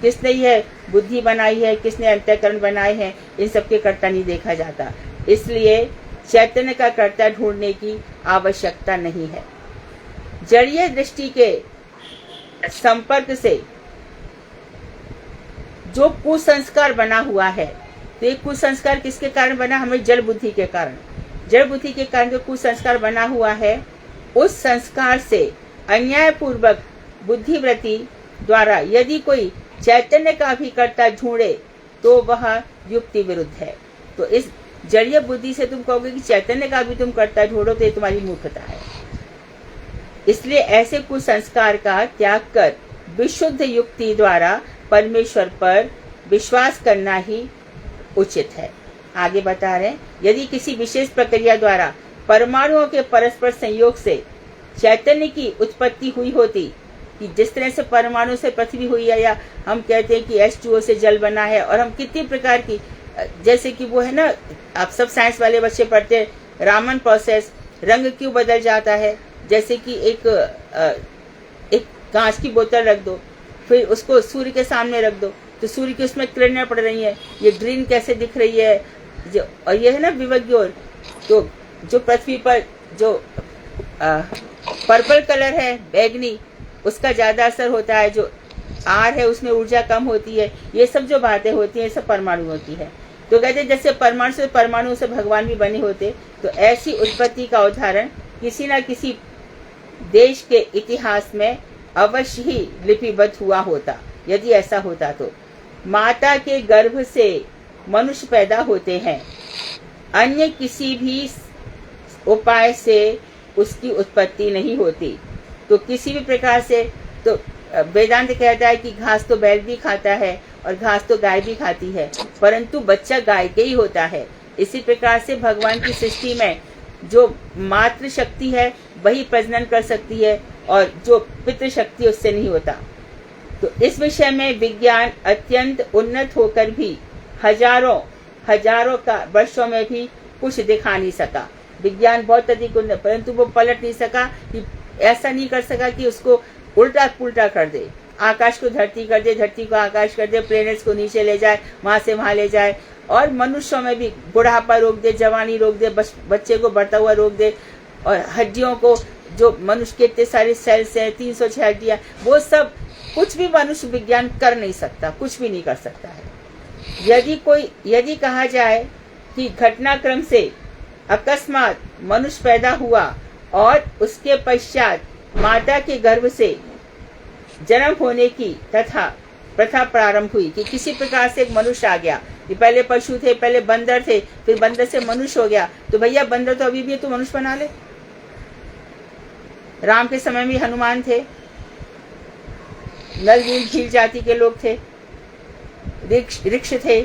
किसने यह बुद्धि बनाई है, किसने अंतःकरण बनाए हैं, इन सबके कर्ता नहीं देखा जाता। इसलिए चैतन्य का कर्ता ढूंढने की आवश्यकता नहीं है। जड़ीय दृष्टि के संपर्क से जो कुसंस्कार बना हुआ है, तो ये कुसंस्कार किसके कारण बना? हमें जड़ बुद्धि के कारण। जड़ बुद्धि के कारण जो कुसंस्कार बना हुआ है, उस संस्कार से अन्यायपूर्वक बुद्धिवृत्ति द्वारा यदि कोई चैतन्य का भी कर्ता ढूंढे तो वह युक्ति विरुद्ध है। तो इस जड़ीय बुद्धि से तुम कहोगे कि चैतन्य का भी तुम कर्ता ढूंढो, तो ये तुम्हारी मूर्खता है। इसलिए ऐसे कुसंस्कार का त्याग कर विशुद्ध युक्ति द्वारा परमेश्वर पर विश्वास करना ही उचित है। आगे बता रहे हैं, यदि किसी विशेष प्रक्रिया द्वारा परमाणुओं के परस्पर संयोग से चैतन्य की उत्पत्ति हुई होती, कि जिस तरह से परमाणु से पृथ्वी हुई है, या हम कहते हैं कि H2O से जल बना है, और हम कितनी प्रकार की, जैसे कि वो है ना, आप सब साइंस वाले बच्चे पढ़ते हैं, रामन प्रोसेस, रंग क्यों बदल जाता है। जैसे कि एक कांच की बोतल रख दो, फिर उसको सूर्य के सामने रख दो, तो सूर्य की उसमें किरणें पड़ रही है, ये ग्रीन कैसे दिख रही है, और ये है ना विवग्योर। तो जो पृथ्वी पर जो पर्पल कलर है, बैगनी, उसका ज्यादा असर होता है, जो आर है उसमें ऊर्जा कम होती है। ये सब जो बातें होती है, सब परमाणुओं की है। तो कहते हैं जैसे परमाणु से भगवान भी बने होते, तो ऐसी उत्पत्ति का उदाहरण किसी न किसी देश के इतिहास में अवश्य ही लिपिबद्ध हुआ होता। यदि ऐसा होता तो माता के गर्भ से मनुष्य पैदा होते हैं, अन्य किसी भी उपाय से उसकी उत्पत्ति नहीं होती। तो किसी भी प्रकार से, तो वेदांत कहता है कि घास तो बैल भी खाता है और घास तो गाय भी खाती है, परंतु बच्चा गाय के ही होता है। इसी प्रकार से भगवान की सृष्टि में जो मातृ शक्ति है वही प्रजनन कर सकती है, और जो पितृ शक्ति उससे नहीं होता। तो इस विषय में विज्ञान अत्यंत उन्नत होकर भी हजारों का वर्षों में भी कुछ दिखा नहीं सका। विज्ञान बहुत अधिक उन्नत, परंतु वो पलट नहीं सका, कि ऐसा नहीं कर सका कि उसको उल्टा पुल्टा कर दे, आकाश को धरती कर दे, धरती को आकाश कर दे, प्लेनेट्स को नीचे ले जाए, वहां से वहां ले जाए, और मनुष्यों में भी बुढ़ापा रोक दे, जवानी रोक दे, बच्चे को बढ़ता हुआ रोक दे, और हड्डियों को, जो मनुष्य के इतने सारे सेल्स हैं, 306 हड्डियां, वो सब कुछ भी मनुष्य विज्ञान कर नहीं सकता, कुछ भी नहीं कर सकता है। यदि कहा जाए कि घटनाक्रम से अकस्मात मनुष्य पैदा हुआ और उसके पश्चात माता के गर्भ से जन्म होने की तथा प्रथा प्रारंभ हुई, कि किसी प्रकार से एक मनुष्य आ गया, कि पहले पशु थे, पहले बंदर थे, फिर बंदर से मनुष्य हो गया, तो भैया बंदर तो अभी भी तो मनुष्य बना ले। राम के समय में हनुमान थे, नल नील भील जाति के लोग थे, ऋक्ष थे,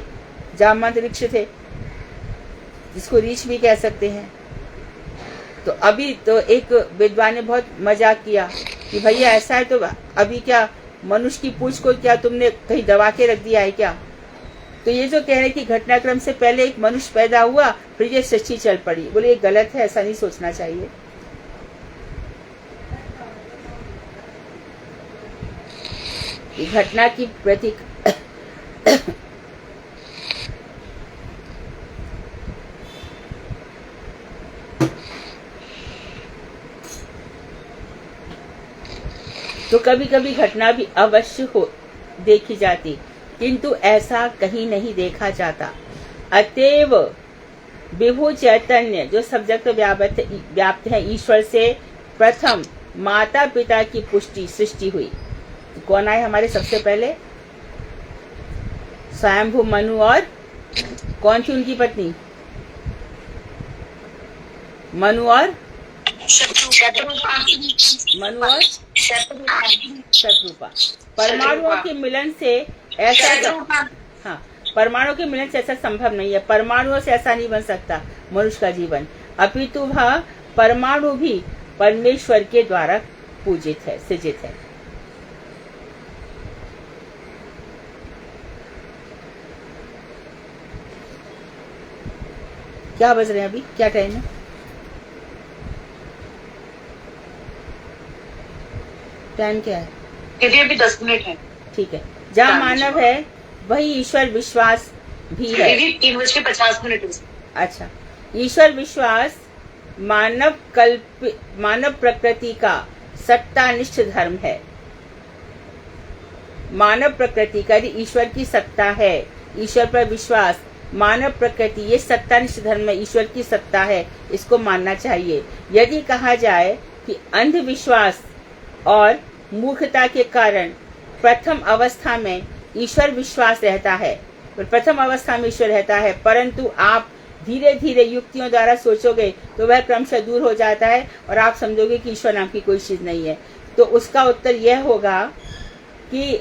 जामवंत ऋक्ष थे, जिसको रीछ भी कह सकते हैं। तो अभी तो एक विद्वान ने बहुत मजाक किया कि भैया ऐसा है तो अभी क्या मनुष्य की पूंछ को क्या तुमने कहीं दबा के रख दिया है क्या। तो ये जो कह रहे हैं कि घटनाक्रम से पहले एक मनुष्य पैदा हुआ, फिर ये सृष्टि चल पड़ी, बोले ये गलत है, ऐसा नहीं सोचना चाहिए। घटना की प्रतीक तो कभी कभी घटना भी अवश्य हो देखी जाती, किंतु ऐसा कहीं नहीं देखा जाता। अतएव विभु चैतन्य जो सब जगत व्याप्त है, ईश्वर से प्रथम माता पिता की पुष्टि सृष्टि हुई। कौन आए हमारे सबसे पहले? स्वयंभू मनु, और कौन थी उनकी पत्नी? मनु और शत्रुपा। परमाणुओं के मिलन से ऐसा, हाँ, परमाणु के मिलन से ऐसा संभव नहीं है। परमाणुओं से ऐसा नहीं बन सकता मनुष्य का जीवन, अपितु वह परमाणु भी परमेश्वर के द्वारा पूजित है, सृजित है। क्या बज रहे हैं अभी? क्या टाइम है? टाइम क्या है? अभी 10 मिनट है। ठीक है। जहाँ मानव है वही ईश्वर विश्वास भी है। 3:50। अच्छा, ईश्वर विश्वास मानव प्रकृति का सत्तानिष्ठ धर्म है। मानव प्रकृति का, ईश्वर की सत्ता है, ईश्वर पर विश्वास, मानव प्रकृति, ये सत्तानिष्ठ धर्म है, ईश्वर की सत्ता है, इसको मानना चाहिए। यदि कहा जाए कि अंधविश्वास और मूर्खता के कारण प्रथम अवस्था में ईश्वर विश्वास रहता है, प्रथम अवस्था में ईश्वर रहता है, परंतु आप धीरे धीरे युक्तियों द्वारा सोचोगे तो वह क्रमशः दूर हो जाता है और आप समझोगे कि ईश्वर नाम की कोई चीज नहीं है। तो उसका उत्तर यह होगा कि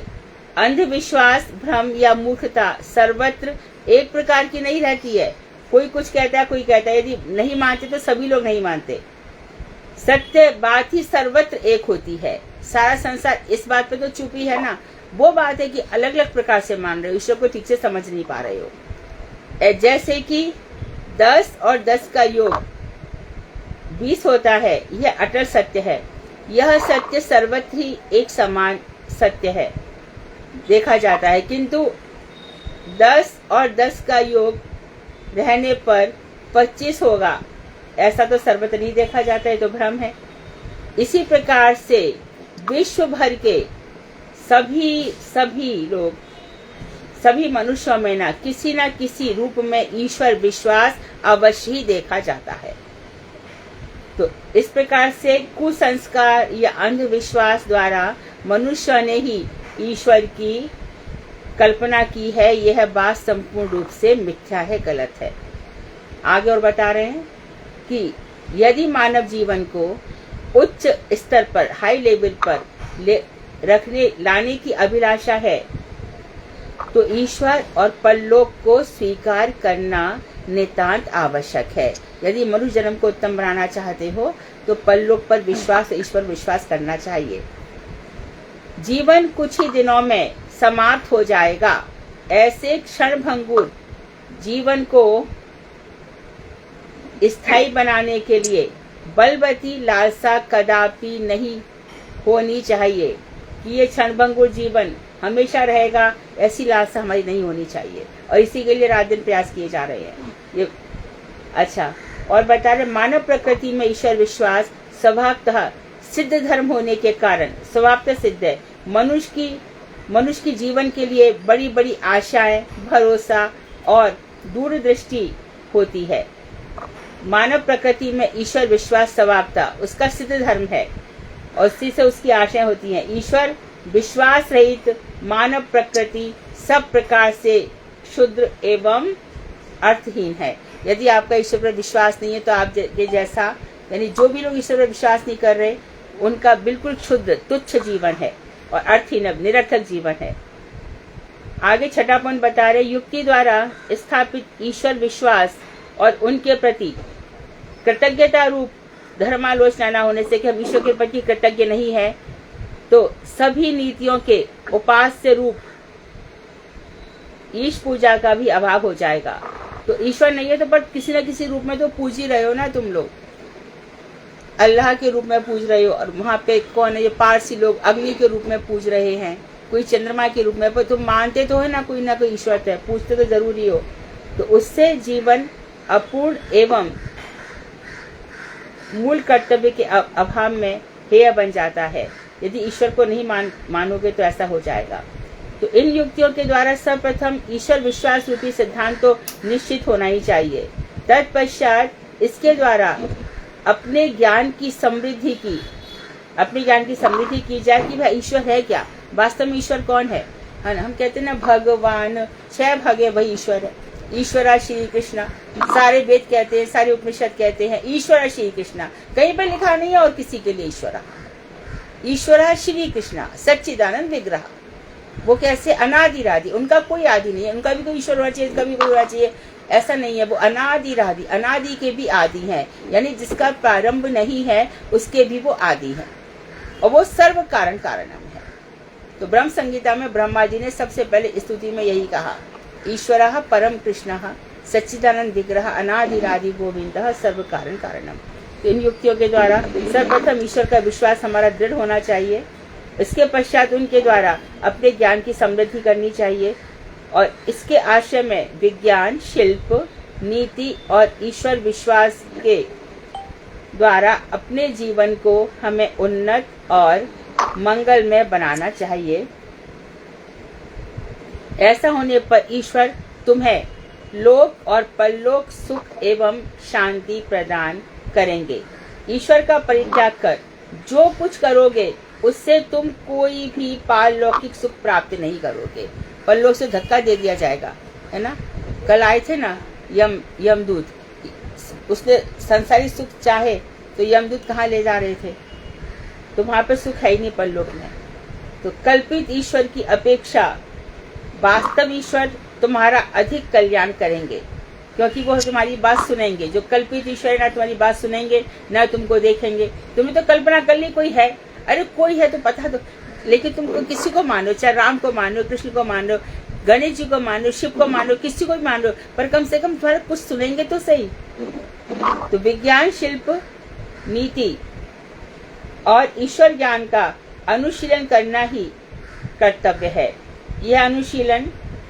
अंधविश्वास, भ्रम या मूर्खता सर्वत्र एक प्रकार की नहीं रहती है। कोई कुछ कहता है, कोई कहता है। यदि नहीं मानते तो सभी लोग नहीं मानते। सत्य बात ही सर्वत्र एक होती है। सारा संसार इस बात पे तो चुप ही है ना। वो बात है कि अलग अलग प्रकार से मान रहे हो, ईश्वर को ठीक से समझ नहीं पा रहे हो। जैसे कि 10 और 10 का योग 20 होता है, यह अटल सत्य है। यह सत्य सर्वत्र ही एक समान सत्य है, देखा जाता है। किंतु 10 और 10 का योग रहने पर 25 होगा, ऐसा तो सर्वत्र नहीं देखा जाता है, तो भ्रम है। इसी प्रकार से विश्व भर के सभी लोग, सभी मनुष्यों में ना किसी रूप में ईश्वर विश्वास अवश्य ही देखा जाता है। तो इस प्रकार से कुसंस्कार या अंधविश्वास द्वारा मनुष्य ने ही ईश्वर की कल्पना की है। यह बात संपूर्ण रूप से मिथ्या है, गलत है। आगे और बता रहे हैं कि यदि मानव जीवन को उच्च स्तर पर, हाई लेवल पर लाने की अभिलाषा है तो ईश्वर और परलोक को स्वीकार करना नितांत आवश्यक है। यदि मनुष्य जन्म को उत्तम बनाना चाहते हो तो परलोक पर विश्वास, ईश्वर विश्वास करना चाहिए। जीवन कुछ ही दिनों में समाप्त हो जाएगा। ऐसे क्षणभंगुर जीवन को स्थायी बनाने के लिए बलवती लालसा कदापि नहीं होनी चाहिए कि ये क्षणभंगुर जीवन हमेशा रहेगा, ऐसी लालसा हमारी नहीं होनी चाहिए। और इसी के लिए रात दिन प्रयास किए जा रहे हैं ये। अच्छा, और बता रहे मानव प्रकृति में ईश्वर विश्वास स्वभावतः सिद्ध धर्म होने के कारण स्वभावतः सिद्ध है। मनुष्य की जीवन के लिए बड़ी बड़ी आशाएं, भरोसा और दूरदृष्टि होती है। मानव प्रकृति में ईश्वर विश्वास स्वभावतः उसका सिद्ध धर्म है और उसी से उसकी आशाएं होती हैं। ईश्वर विश्वास रहित मानव प्रकृति सब प्रकार से क्षुद्र एवं अर्थहीन है। यदि आपका ईश्वर पर विश्वास नहीं है तो आप जैसा, यानी जो भी लोग ईश्वर पर विश्वास नहीं कर रहे, उनका बिल्कुल क्षुद्र तुच्छ जीवन है और अर्थहीन निरर्थक जीवन है। आगे छठा पॉइंट बता रहे, युक्ति द्वारा स्थापित ईश्वर विश्वास और उनके प्रति कृतज्ञता रूप धर्मालोचना न होने से कि हम ईश्वर के प्रति कृतज्ञ नहीं है, तो सभी नीतियों के उपास्य रूप ईश पूजा का भी अभाव हो जाएगा। तो ईश्वर नहीं है तो पर किसी न किसी रूप में तो पूज ही रहे हो ना, तुम लोग अल्लाह के रूप में पूज रहे हो। और वहाँ पे कौन है, ये पारसी लोग अग्नि के रूप में पूज रहे हैं, कोई चंद्रमा के रूप में। पर तुम मानते तो है ना कोई ईश्वर है, पूजते तो जरूरी हो। तो उससे जीवन अपूर्ण एवं मूल कर्तव्य के अभाव में हेय बन जाता है। यदि ईश्वर को नहीं मानोगे तो ऐसा हो जाएगा। तो इन युक्तियों के द्वारा सर्वप्रथम ईश्वर विश्वास रूपी सिद्धांत तो निश्चित होना ही चाहिए। तत्पश्चात इसके द्वारा अपने ज्ञान की समृद्धि की जाए कि भाई ईश्वर है क्या, वास्तव में ईश्वर कौन है ना। हम कहते हैं ना भगवान, 6 भागे वही ईश्वर है। ईश्वरा श्री कृष्ण, सारे वेद कहते हैं, सारे उपनिषद कहते हैं ईश्वरा श्री कृष्ण। कहीं पर लिखा नहीं है और किसी के लिए ईश्वरा श्री कृष्ण सच्चिदानंद विग्रह। वो कैसे अनादिरादि, उनका कोई आदि नहीं है। उनका भी कोई ईश्वर होना चाहिए, इसका भी कोई होना चाहिए, ऐसा नहीं है। वो अनादिरादि, अनादि के भी आदि हैं, यानी जिसका प्रारंभ नहीं है उसके भी वो आदि है और वो सर्व कारण कारणम है। तो ब्रह्म संगीता में ब्रह्मा जी ने सबसे पहले स्तुति में यही कहा, ईश्वरः परम कृष्णः सच्चिदानंद विग्रह अनादिरादि गोविंदः सर्व कारण कारणम। तो इन युक्तियों के द्वारा सर्वप्रथम ईश्वर का विश्वास हमारा दृढ़ होना चाहिए। इसके पश्चात उनके द्वारा अपने ज्ञान की समृद्धि करनी चाहिए और इसके आश्रय में विज्ञान, शिल्प, नीति और ईश्वर विश्वास के द्वारा अपने जीवन को हमें उन्नत और मंगलमय बनाना चाहिए। ऐसा होने पर ईश्वर तुम्हें लोक और परलोक सुख एवं शांति प्रदान करेंगे। ईश्वर का परित्याग कर जो कुछ करोगे उससे तुम कोई भी पारलौकिक सुख प्राप्त नहीं करोगे, परलोक से धक्का दे दिया जाएगा, है ना। कल आए थे ना यमदूत, उसने संसारी सुख चाहे तो यमदूत कहाँ ले जा रहे थे, तो वहां पे सुख है ही नहीं परलोक में। तो कल्पित ईश्वर की अपेक्षा वास्तव ईश्वर तुम्हारा अधिक कल्याण करेंगे। क्योंकि वो तुम्हारी बात सुनेंगे। जो कल्पित ईश्वर है ना तुम्हारी बात सुनेंगे ना तुमको देखेंगे। तुमने तो कल्पना कर ली कोई है, अरे कोई है तो पता दो, लेकिन तुमको किसी को मानो, चाहे राम को मानो, कृष्ण को मानो, गणेश जी को मानो, शिव को मानो, किसी को भी मानो, पर कम से कम तुम्हारा कुछ सुनेंगे तो सही। तो विज्ञान, शिल्प, नीति और ईश्वर ज्ञान का अनुशीलन करना ही कर्तव्य है। यह अनुशीलन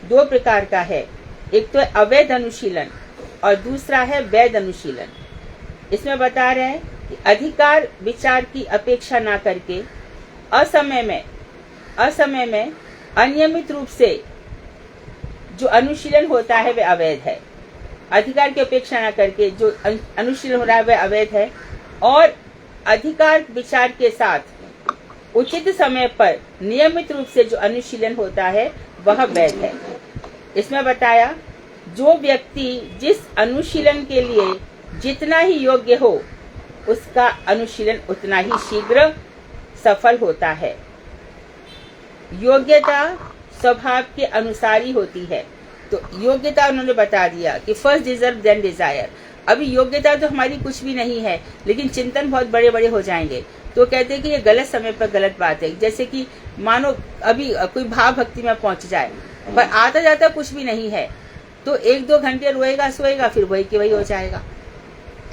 दो प्रकार का है, एक तो अवैध अनुशीलन और दूसरा है वैध अनुशीलन। इसमें बता रहे हैं कि अधिकार विचार की अपेक्षा ना करके असमय में अनियमित रूप से जो अनुशीलन होता है वह अवैध है। अधिकार की अपेक्षा ना करके जो अनुशीलन हो रहा है वह अवैध है, और अधिकार विचार के साथ उचित समय पर नियमित रूप से जो अनुशीलन होता है वह वैध है। इसमें बताया जो व्यक्ति जिस अनुशीलन के लिए जितना ही योग्य हो उसका अनुशीलन उतना ही शीघ्र सफल होता है। योग्यता स्वभाव के अनुसार ही होती है। तो योग्यता उन्होंने बता दिया कि फर्स्ट डिजर्व देन डिजायर। अभी योग्यता तो हमारी कुछ भी नहीं है, लेकिन चिंतन बहुत बड़े बड़े हो जाएंगे। तो कहते हैं कि ये गलत समय पर गलत बात है। जैसे कि मानो अभी कोई भाव भक्ति में पहुंच जाए पर आता जाता कुछ भी नहीं है, तो 1-2 घंटे रोएगा सोएगा, फिर वही की वही हो जाएगा।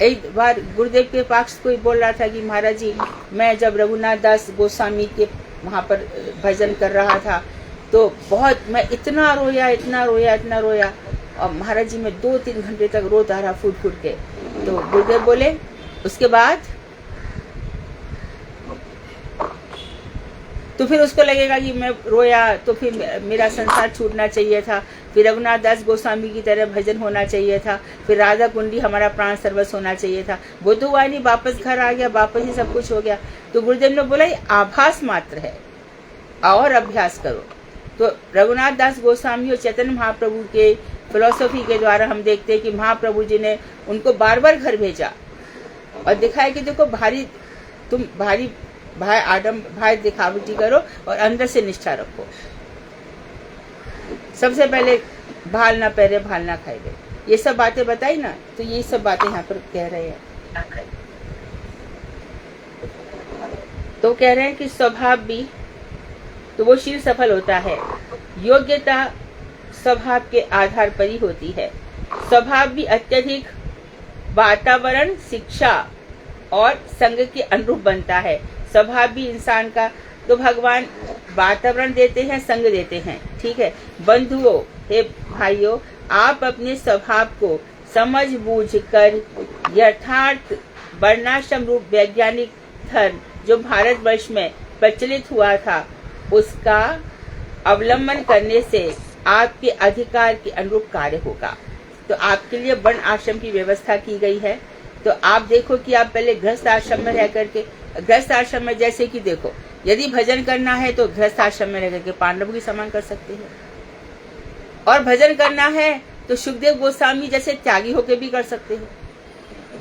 एक बार गुरुदेव के पास कोई बोल रहा था कि महाराज जी, मैं जब रघुनाथ दास गोस्वामी के वहाँ पर भजन कर रहा था तो मैं इतना रोया, और महाराज जी मैं 2-3 घंटे तक रोता रहा फूट के। तो गुरुदेव बोले उसके बाद तो फिर उसको लगेगा कि मैं रोया तो फिर मेरा संसार छूटना चाहिए था, फिर रघुनाथ दास गोस्वामी की तरह भजन होना चाहिए था, फिर राधा कुंडी हमारा प्राण सर्वस्व होना चाहिए था। वो तो हुआ नहीं, वापस घर आ गया, वापस ही सब कुछ हो गया। तो गुरुदेव ने बोला ये आभास मात्र है और अभ्यास करो। तो रघुनाथ दास गोस्वामी और चैतन्य महाप्रभु के फिलॉसफी के द्वारा हम देखते हैं कि महाप्रभु जी ने उनको बार बार घर भेजा और दिखाया कि देखो तुम भाई दिखावटी करो और अंदर से निष्ठा रखो। सबसे पहले भाल ना पहरे भाल ना खाए गए, ये सब बातें बताई ना। तो ये सब बातें यहाँ पर कह रहे हैं। तो कह रहे हैं कि स्वभाव भी तो वो शील सफल होता है। योग्यता स्वभाव के आधार पर ही होती है। स्वभाव भी अत्यधिक वातावरण, शिक्षा और संग के अनुरूप बनता है। स्वभाव भी इंसान का तो भगवान वातावरण देते हैं, संग देते हैं, ठीक है। बंधुओं, हे भाइयों, आप अपने स्वभाव को समझ बूझ कर यथार्थ वर्णाश्रम रूप वैज्ञानिक धर्म जो भारतवर्ष में प्रचलित हुआ था उसका अवलंबन करने से आपके अधिकार के अनुरूप कार्य होगा। तो आपके लिए वर्ण आश्रम की व्यवस्था की गई है। तो आप देखो कि आप पहले गृहस्थ आश्रम में रह करके, गृहस्थ आश्रम में जैसे कि देखो यदि भजन करना है तो गृहस्थ आश्रम में रह करके पांडव की समान कर सकते हैं, और भजन करना है तो सुखदेव गोस्वामी जैसे त्यागी होकर भी कर सकते हैं।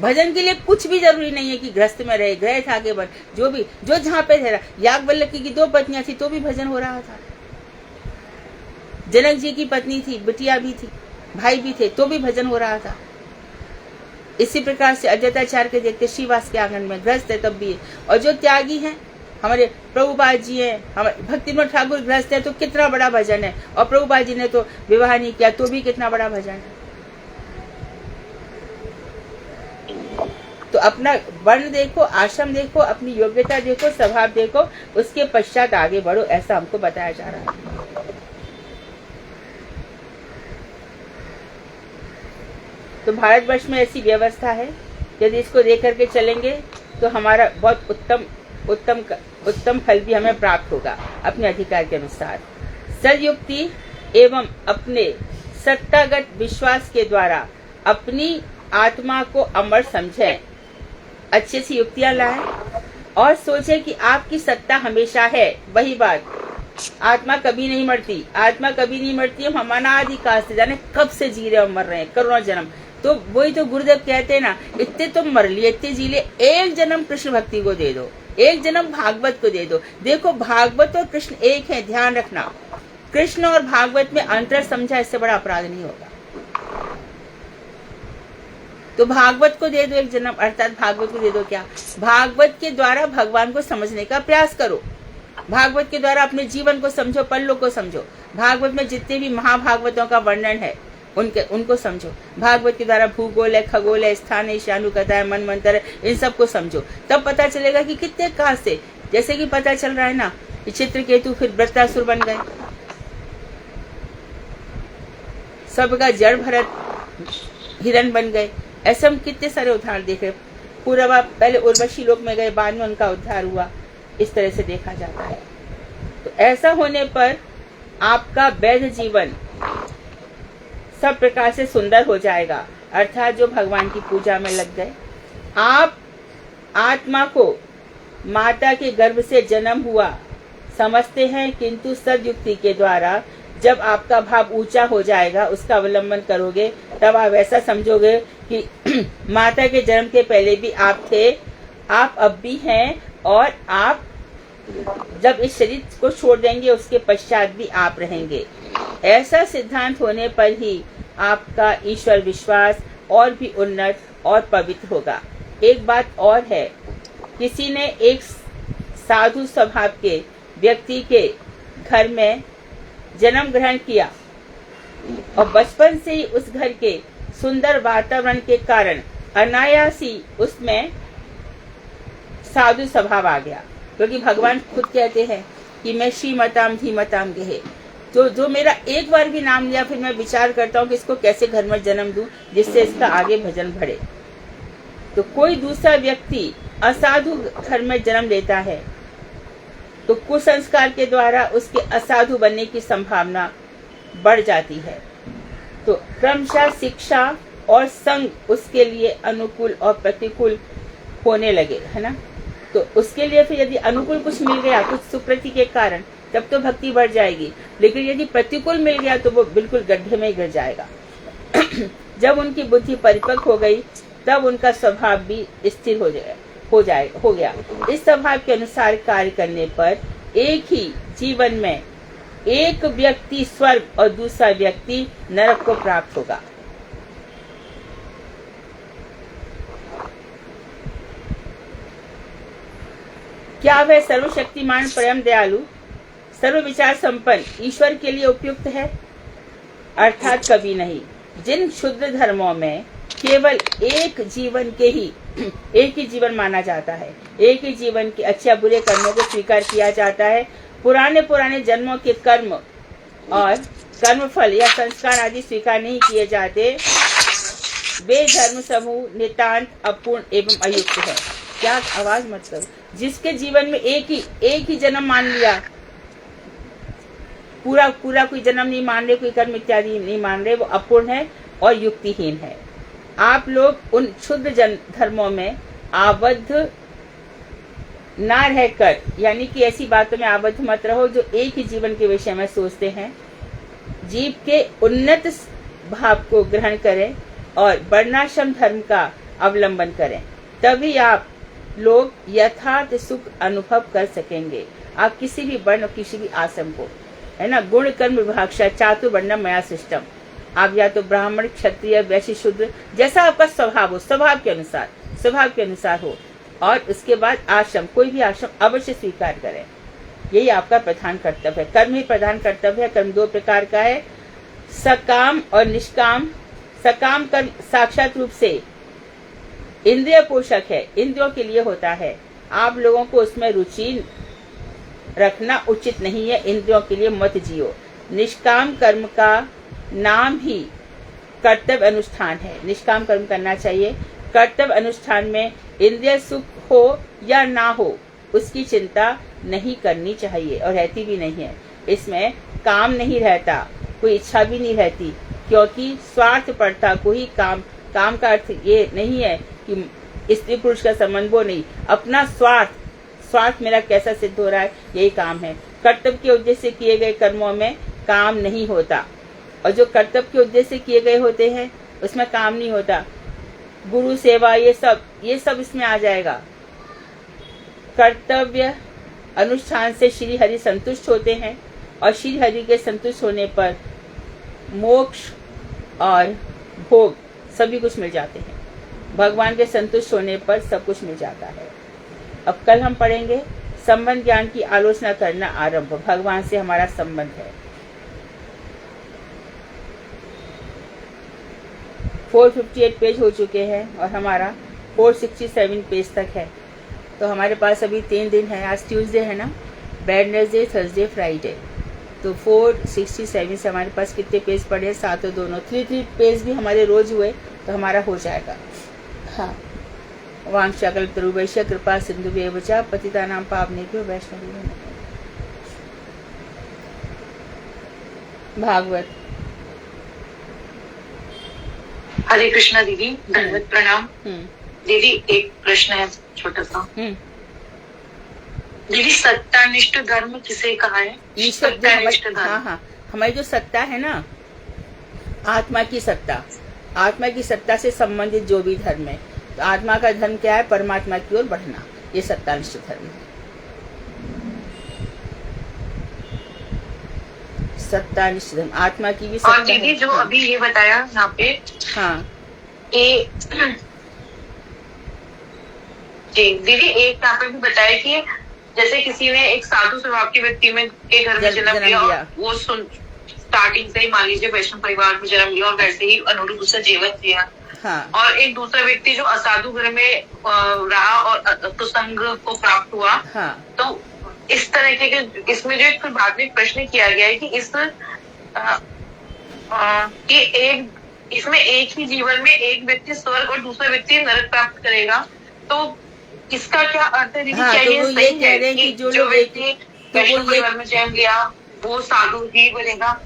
भजन के लिए कुछ भी जरूरी नहीं है कि गृहस्थ में रहे, गृह था के बन, जो जहाँ पे रह रहा। याज्ञवल्क्य की 2 पत्नियां थी तो भी भजन हो रहा था। जनक जी की पत्नी थी, बिटिया भी थी, भाई भी थे, तो भी भजन हो रहा था। इसी प्रकार से अद्वैताचार्य के देखते श्रीवास के आंगन में गृहस्थ है तब भी है। और जो त्यागी हैं, हमारे प्रभुपाद जी हैं, हमारे भक्तिविनोद ठाकुर गृहस्थ है तो कितना बड़ा भजन है, और प्रभुपाद जी ने तो विवाह नहीं किया तो भी कितना बड़ा भजन है। तो अपना वर्ण देखो, आश्रम देखो, अपनी योग्यता देखो, स्वभाव देखो, उसके पश्चात आगे बढ़ो, ऐसा हमको बताया जा रहा है। तो भारतवर्ष में ऐसी व्यवस्था है, यदि इसको देख करके चलेंगे तो हमारा बहुत उत्तम फल भी हमें प्राप्त होगा अपने अधिकार के अनुसार। सदयुक्ति एवं अपने सत्तागत विश्वास के द्वारा अपनी आत्मा को अमर समझें, अच्छी सी युक्तियां लाएं और सोचें कि आपकी सत्ता हमेशा है। वही बात, आत्मा कभी नहीं मरती, आत्मा कभी नहीं मरती। हम अनादि काल से जाने कब से जी रहे और मर रहे हैं, करोड़ों जन्म। तो वही तो गुरुदेव कहते हैं ना, इतने तुम मर लिए, इतने जी लिए, एक जन्म कृष्ण भक्ति को दे दो, एक जन्म भागवत को दे दो। देखो भागवत और कृष्ण एक है, ध्यान रखना। कृष्ण और भागवत में अंतर समझा, इससे बड़ा अपराध नहीं होगा। तो भागवत को दे दो एक जन्म, अर्थात भागवत को दे दो क्या, भागवत के द्वारा भगवान को समझने का प्रयास करो। भागवत के द्वारा अपने जीवन को समझो, पल्लों को समझो। भागवत में जितने भी महाभागवतों का वर्णन है उनको समझो। भागवत के द्वारा भूगोल है, खगोल है, स्थान है, ईशानु कथा है, मन मंत्र है, इन सबको समझो। तब पता चलेगा कि कितने काल से, जैसे कि पता चल रहा है ना, चित्रकेतु फिर वृत्रासुर बन गए, सबका जड़ भरत हिरण बन गए। ऐसे हम कितने सारे उदाहरण देख रहे। पूर्वा पहले उर्वशी लोक में गए, बाद में उनका उद्धार हुआ। इस तरह से देखा जाता है। तो ऐसा होने पर आपका वैध जीवन सब प्रकार से सुंदर हो जाएगा। अर्थात जो भगवान की पूजा में लग गए, आप आत्मा को माता के गर्भ से जन्म हुआ समझते हैं, किंतु सदयुक्ति के द्वारा जब आपका भाव ऊंचा हो जाएगा, उसका अवलंबन करोगे, तब आप ऐसा समझोगे कि माता के जन्म के पहले भी आप थे, आप अब भी हैं, और आप जब इस शरीर को छोड़ देंगे उसके पश्चात भी आप रहेंगे। ऐसा सिद्धांत होने पर ही आपका ईश्वर विश्वास और भी उन्नत और पवित्र होगा। एक बात और है, किसी ने एक साधु स्वभाव के व्यक्ति के घर में जन्म ग्रहण किया और बचपन से ही उस घर के सुंदर वातावरण के कारण अनायास ही उसमें साधु स्वभाव आ गया, क्योंकि भगवान खुद कहते हैं कि मैं श्रीमताम धीमताम कहे। तो जो मेरा एक बार भी नाम लिया, फिर मैं विचार करता हूँ कि इसको कैसे घर में जन्म दूं जिससे इसका आगे भजन बढ़े। तो कोई दूसरा व्यक्ति असाधु घर में जन्म लेता है तो कुसंस्कार के द्वारा उसके असाधु बनने की संभावना बढ़ जाती है। तो क्रमशः शिक्षा और संग उसके लिए अनुकूल और प्रतिकूल होने लगे, है ना। तो उसके लिए फिर यदि अनुकूल कुछ मिल गया, कुछ सुकृति के कारण, तब तो भक्ति बढ़ जाएगी। लेकिन यदि प्रतिकूल मिल गया तो वो बिल्कुल गड्ढे में ही गिर जाएगा। जब उनकी बुद्धि परिपक्व हो गई, तब उनका स्वभाव भी स्थिर हो गया। इस स्वभाव के अनुसार कार्य करने पर एक ही जीवन में एक व्यक्ति स्वर्ग और दूसरा व्यक्ति नरक को प्राप्त होगा। क्या वह सर्वशक्तिमान परम दयालु सर्व विचार संपन्न ईश्वर के लिए उपयुक्त है? अर्थात कभी नहीं। जिन क्षुद्र धर्मों में केवल एक ही जीवन माना जाता है, एक ही जीवन के अच्छे बुरे कर्मों को स्वीकार किया जाता है, पुराने जन्मों के कर्म और कर्मफल या संस्कार आदि स्वीकार नहीं किए जाते, वे धर्म समूह नितांत अपूर्ण एवं अयुक्त है। क्या आवाज मत करो। जिसके जीवन में एक ही जन्म मान लिया, पूरा कोई जन्म नहीं मान रहे, कोई कर्म इत्यादि नहीं मान रहे, वो अपूर्ण है और युक्तिहीन है। आप लोग उन क्षुद्र धर्मों में आबद्ध ना रहकर, यानी कि ऐसी बातों में आबद्ध मत रहो जो एक ही जीवन के विषय में सोचते हैं। जीव के उन्नत भाव को ग्रहण करें और वर्णाश्रम धर्म का अवलंबन करें, तभी आप लोग यथार्थ सुख अनुभव कर सकेंगे। आप किसी भी वर्ण, किसी भी आश्रम को, है ना, गुण कर्म विभाग चातुर्वर्ण्यम मया सृष्टम, आप या तो ब्राह्मण, क्षत्रिय, वैश्य, शूद्र, जैसा आपका स्वभाव हो, स्वभाव के अनुसार हो, और उसके बाद आश्रम, कोई भी आश्रम अवश्य स्वीकार करें। यही आपका प्रधान कर्तव्य है। कर्म ही प्रधान कर्तव्य है। कर्म दो प्रकार का है, सकाम और निष्काम। सकाम कर्म साक्षात रूप से इंद्रिय पोषक है, इंद्रियों के लिए होता है। आप लोगों को उसमें रुचि रखना उचित नहीं है, इंद्रियों के लिए मत जियो। निष्काम कर्म का नाम ही कर्तव्य अनुष्ठान है। निष्काम कर्म करना चाहिए। कर्तव्य अनुष्ठान में इंद्रिय सुख हो या ना हो, उसकी चिंता नहीं करनी चाहिए और रहती भी नहीं है। इसमें काम नहीं रहता, कोई इच्छा भी नहीं रहती, क्योंकि स्वार्थ पड़ता को ही काम का अर्थ ये नहीं है कि स्त्री पुरुष का संबंध, वो नहीं, अपना स्वार्थ मेरा कैसा सिद्ध हो रहा है, यही काम है। कर्तव्य के उद्देश्य से किए गए कर्मों में काम नहीं होता, और जो कर्तव्य के उद्देश्य से किए गए होते हैं उसमें काम नहीं होता। गुरु सेवा, ये सब इसमें आ जाएगा। कर्तव्य अनुष्ठान से श्री हरि संतुष्ट होते हैं, और श्री हरि के संतुष्ट होने पर मोक्ष और भोग सभी कुछ मिल जाते हैं। भगवान के संतुष्ट होने पर सब कुछ मिल जाता है। अब कल हम पढ़ेंगे संबंध ज्ञान की आलोचना करना आरंभ। भगवान से हमारा संबंध है। 458 पेज हो चुके हैं और हमारा 467 पेज तक है। तो हमारे पास अभी 3 दिन है। आज ट्यूसडे है ना, वेडनेसडे, थर्सडे, फ्राइडे। तो 467 से हमारे पास कितने पेज पड़े? 7 और दोनों 3 पेज भी हमारे रोज हुए तो हमारा हो जाएगा। हाँ, वांछाकल तरुवैश्य कृपा सिंधु वेवचा पतितानां पावनेभ्यो वैष्णवेभ्यो नमः। भागवत। हरे कृष्णा दीदी, धन्यवाद, प्रणाम। दीदी एक प्रश्न है छोटा सा। दीदी सत्तानिष्ठ धर्म किसे कहा है? सत्तानिष्ठ धर्म। हाँ, हमारी जो सत्ता है ना, आत्मा की सत्ता, आत्मा की सत्ता से संबंधित जो भी धर्म है, तो आत्मा का धर्म क्या है? परमात्मा की ओर बढ़ना, ये सत्तानिष्ठ धर्म है। सत्तानिष्ठ धर्म आत्मा की भी सत्ता। और दीदी जो अभी ये बताया यहाँ पे, हाँ जी दीदी, एक यहाँ पे भी बताया कि जैसे किसी ने एक साधु स्वभाव के व्यक्ति में के घर में जन्म लिया, वो स्टार्टिंग से ही मान लीजिए वैष्णव परिवार में जन्म लिया और वैसे ही अनुरूप उसका जीवन जिया। हाँ। और एक दूसरा व्यक्ति जो असाधु घर में रहा और कुसंग को प्राप्त हुआ। हाँ। तो इस तरह के इसमें जो एक बाद में प्रश्न किया गया है कि इसमें एक ही जीवन में एक व्यक्ति स्वर्ग और दूसरा व्यक्ति नरक प्राप्त करेगा, तो इसका क्या अर्थ है? हाँ, क्या तो ये सही कह रहे हैं कि जो व्यक्ति वैष्णव परिवार में जन्म लिया वो साधु ही बनेगा?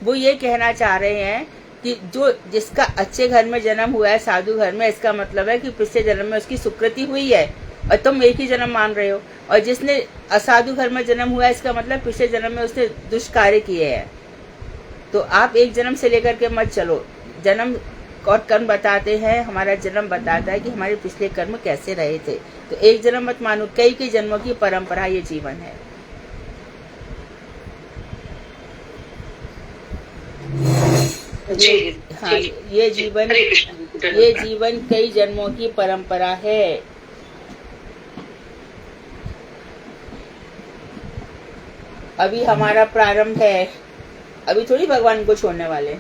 वो ये कहना चाह रहे हैं कि जो जिसका अच्छे घर में जन्म हुआ है, साधु घर में, इसका मतलब है कि पिछले जन्म में उसकी सुकृति हुई है और तुम एक ही जन्म मान रहे हो। और जिसने असाधु घर में जन्म हुआ है, इसका मतलब पिछले जन्म में उसने दुष्कार्य किए हैं। तो आप एक जन्म से लेकर के मत चलो। जन्म और कर्म बताते हैं, हमारा जन्म बताता है कि हमारे पिछले कर्म कैसे रहे थे। तो एक जन्म मत मानो, कई जन्मों की परंपरा ये जीवन है। हाँ, ये जीवन कई जन्मों की परंपरा है। अभी हमारा प्रारंभ है, अभी थोड़ी भगवान को छोड़ने वाले।